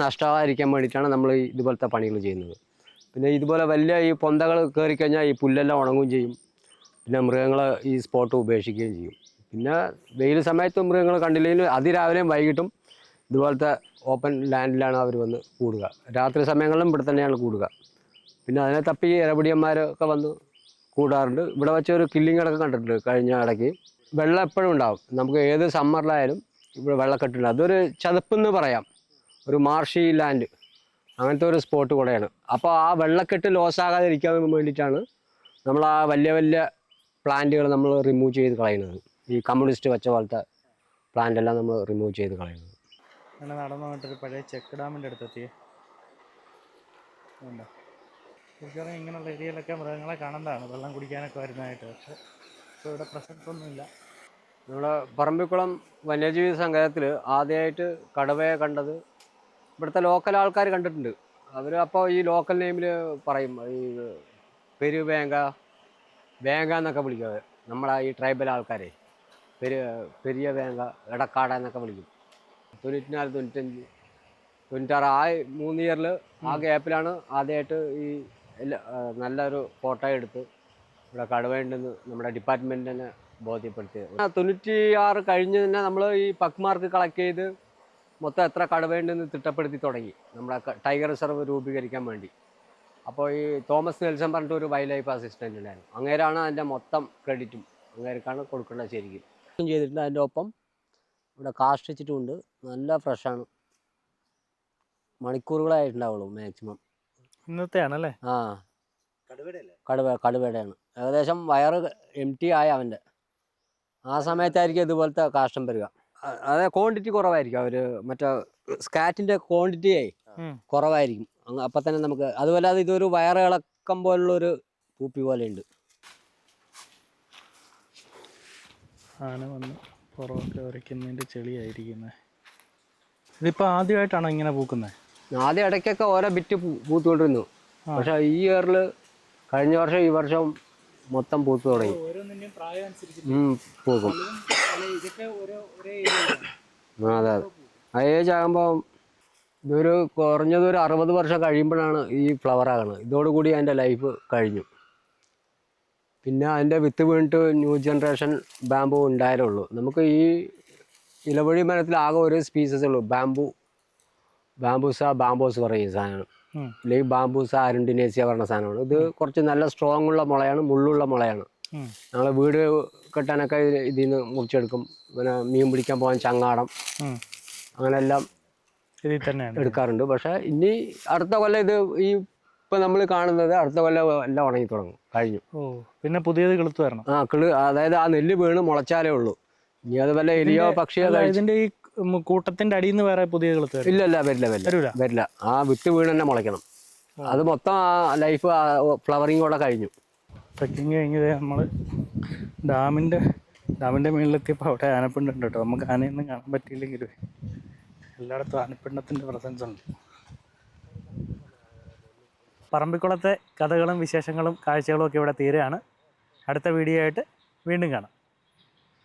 നഷ്ടമാകാതിരിക്കാൻ വേണ്ടിയിട്ടാണ് നമ്മൾ ഇതുപോലത്തെ പണികൾ ചെയ്യുന്നത്. പിന്നെ ഇതുപോലെ വലിയ ഈ പൊന്തകൾ കയറിക്കഴിഞ്ഞാൽ ഈ പുല്ലെല്ലാം ഉണങ്ങുകയും ചെയ്യും. പിന്നെ മൃഗങ്ങൾ ഈ സ്പോട്ട് ഉപേക്ഷിക്കുകയും ചെയ്യും. പിന്നെ വെയിൽ സമയത്ത് മൃഗങ്ങൾ കണ്ടില്ലെങ്കിൽ അതിരാവിലെയും വൈകിട്ടും ഇതുപോലത്തെ ഓപ്പൺ ലാൻഡിലാണ് അവർ വന്ന് കൂടുക. രാത്രി സമയങ്ങളിലും ഇവിടെ തന്നെയാണ് കൂടുക. പിന്നെ അതിനെ തപ്പി ഇരപിടിയന്മാരൊക്കെ വന്ന് കൂടാറുണ്ട്. ഇവിടെ വെച്ച് ഒരു കില്ലിങ്ങൊക്കെ കണ്ടിട്ടുണ്ട് കഴിഞ്ഞ ഇടയ്ക്ക്. വെള്ളം എപ്പോഴും ഉണ്ടാവും. നമുക്ക് ഏത് സമ്മറിലായാലും ഇവിടെ വെള്ളക്കെട്ടുണ്ട്. അതൊരു ചതുപ്പെന്ന് പറയാം, ഒരു മാർഷി ലാൻഡ്, അങ്ങനത്തെ ഒരു സ്പോട്ട് കൂടെയാണ്. അപ്പോൾ ആ വെള്ളക്കെട്ട് ലോസാകാതിരിക്കാൻ വേണ്ടിയിട്ടാണ് നമ്മൾ ആ വലിയ വലിയ പ്ലാന്റുകൾ നമ്മൾ റിമൂവ് ചെയ്ത് കളയുന്നത്. ഈ കമ്മ്യൂണിസ്റ്റ് വെച്ച പോലത്തെ പ്ലാന്റെല്ലാം നമ്മൾ റിമൂവ് ചെയ്ത് കളയുന്നത്. അങ്ങനെ നടന്നു പോയിട്ടൊരു പഴയ ചെക്ക് ഡാമിൻ്റെ അടുത്തെത്തിയേ. ഉണ്ടോ ശരിക്കും ഇങ്ങനെയുള്ള ഏരിയയിലൊക്കെ മൃഗങ്ങളെ കാണേണ്ടതാണ്, വെള്ളം കുടിക്കാനൊക്കെ വരുന്നതായിട്ട്. പക്ഷേ ഇപ്പോൾ ഇവിടെ പ്രസൻസ് ഒന്നുമില്ല. നമ്മുടെ പറമ്പിക്കുളം വന്യജീവി സങ്കേതത്തിൽ ആദ്യമായിട്ട് കടുവയെ കണ്ടത് ഇവിടുത്തെ ലോക്കൽ ആൾക്കാർ കണ്ടിട്ടുണ്ട്. അവർ അപ്പോൾ ഈ ലോക്കൽ നെയിമിൽ പറയും, ഈ പെരുവേങ്ക, വേങ്ക എന്നൊക്കെ വിളിക്കുക. നമ്മളെ ഈ ട്രൈബൽ ആൾക്കാരെ പെരിയ വേങ്ക എടക്കാട എന്നൊക്കെ വിളിക്കും. 94, 95, 96 ആ 3 ഇയറിൽ ആ ഗ്യാപ്പിലാണ് ആദ്യമായിട്ട് ഈ നല്ലൊരു ഫോട്ടോ എടുത്ത് ഇവിടെ കടുവയുണ്ടെന്ന് നമ്മുടെ ഡിപ്പാർട്ട്മെൻറ്റ് തന്നെ ബോധ്യപ്പെടുത്തിയത്. 96 കഴിഞ്ഞ് തന്നെ നമ്മൾ ഈ പക്മാർക്ക് കളക്ട് ചെയ്ത് മൊത്തം എത്ര കടുവയുണ്ടെന്ന് തിട്ടപ്പെടുത്തി തുടങ്ങി നമ്മുടെ ടൈഗർ റിസർവ് രൂപീകരിക്കാൻ വേണ്ടി. അപ്പോൾ ഈ തോമസ് നെൽസൺ പറഞ്ഞിട്ട് ഒരു വൈൽഡ് ലൈഫ് അസിസ്റ്റൻ്റ് ഉണ്ടായിരുന്നു. അങ്ങേരാണ് അതിൻ്റെ മൊത്തം ക്രെഡിറ്റും അങ്ങേർക്കാണ് കൊടുക്കേണ്ടത് ശരിക്കും. ചെയ്തിട്ടുണ്ട്. അതിൻ്റെ ഒപ്പം ഇവിടെ കാഷ്ടിച്ചിട്ടുമുണ്ട്. നല്ല ഫ്രഷാണ്. മണിക്കൂറുകളായിട്ടുണ്ടാവുള്ളൂ മാക്സിമം. ഇന്നത്തെയാണല്ലേ? ആ, കടുവയുടെയാണ്. ഏകദേശം വയറ് എംറ്റി ആയ അവൻ്റെ ആ സമയത്തായിരിക്കും ഇതുപോലത്തെ കാഷ്ടം വരിക. അതായത് ക്വാണ്ടിറ്റി കുറവായിരിക്കും. അവർ മറ്റേ സ്കാറ്റിൻ്റെ ക്വാണ്ടിറ്റിയേ കുറവായിരിക്കും. അപ്പം തന്നെ നമുക്ക് അതുപോലെ അത് ഇതൊരു വയറിളക്കം പോലുള്ളൊരു പൂപ്പി പോലെയുണ്ട്. ആന വന്ന് പുറമൊക്കെ ഉരയ്ക്കുന്നതിൻ്റെ ചെളിയായിരിക്കുന്നത്. ഇതിപ്പോൾ ആദ്യമായിട്ടാണോ ഇങ്ങനെ പൂക്കുന്നത്? ആദ്യം ഇടയ്ക്കൊക്കെ ഓരോ ബിറ്റ് പൂത്തുകൊണ്ടിരുന്നു. പക്ഷെ ഈ ഇയറിൽ കഴിഞ്ഞ വർഷം ഈ വർഷം മൊത്തം പൂത്ത് തുടങ്ങി. പൂക്കും. അതെ അതെ. ആ ഏജ് ആകുമ്പോൾ ഇതൊരു കുറഞ്ഞത് ഒരു 60 വർഷം കഴിയുമ്പോഴാണ് ഈ ഫ്ലവർ ആകുന്നത്. ഇതോടുകൂടി അതിൻ്റെ ലൈഫ് കഴിഞ്ഞു. പിന്നെ അതിൻ്റെ വിത്ത് വീണിട്ട് ന്യൂ ജനറേഷൻ ബാമ്പു ഉണ്ടായാലേ ഉള്ളൂ. നമുക്ക് ഈ ഇലവഴി മരത്തിൽ ആകെ ഒരു സ്പീസസ് ഉള്ളൂ. ബാംബൂസ് പറയുന്ന സാധനമാണ്. അല്ലെങ്കിൽ ബാംബൂസ അരുണ്ടിനേസിയ പറഞ്ഞ സാധനമാണ്. ഇത് കുറച്ച് നല്ല സ്ട്രോങ് ഉള്ള മുളയാണ്, മുള്ളുള്ള മുളയാണ്. ഞങ്ങൾ വീട് കെട്ടാനൊക്കെ ഇതിൽ നിന്ന് മുറിച്ചെടുക്കും. പിന്നെ മീൻ പിടിക്കാൻ പോകാൻ ചങ്ങാടം അങ്ങനെയെല്ലാം ഇതിൽ തന്നെ എടുക്കാറുണ്ട്. പക്ഷേ ഇനി അടുത്ത കൊല്ലം ഇത് ഈ ഇപ്പം നമ്മൾ കാണുന്നത് അടുത്ത കൊല്ലം എല്ലാം ഉണങ്ങി തുടങ്ങും. കഴിഞ്ഞു. പിന്നെ പുതിയത് കിളുത്ത് വരണം. അതായത് ആ നെല്ല് വീണ് മുളച്ചാലേ ഉള്ളൂ. ഇനി അത് വല്ല എലിയോ പക്ഷിയോ ഇതിന്റെ ഈ കൂട്ടത്തിന്റെ അടിയിൽ നിന്ന് വേറെ പുതിയ കിളുത്ത് ഇല്ല വരില്ല. ആ വിത്ത് വീണ് തന്നെ മുളയ്ക്കണം. അത് മൊത്തം ആ ലൈഫ് ഫ്ലവറിങ്ങോടെ കഴിഞ്ഞു. ട്രക്കിങ് കഴിഞ്ഞത് നമ്മൾ ഡാമിൻ്റെ മുകളിലെത്തിയപ്പോൾ അവിടെ ആനപ്പിണ്ടുണ്ട് കേട്ടോ. നമുക്ക് ആനയൊന്നും കാണാൻ പറ്റിയില്ലെങ്കിലും എല്ലായിടത്തും ആനപ്പിണ്ടത്തിൻ്റെ പ്രസൻസ് ഉണ്ട്. പറമ്പിക്കുളത്തെ കഥകളും വിശേഷങ്ങളും കാഴ്ചകളും ഒക്കെ ഇവിടെ തീരെയാണ്. അടുത്ത വീഡിയോ ആയിട്ട് വീണ്ടും കാണാം.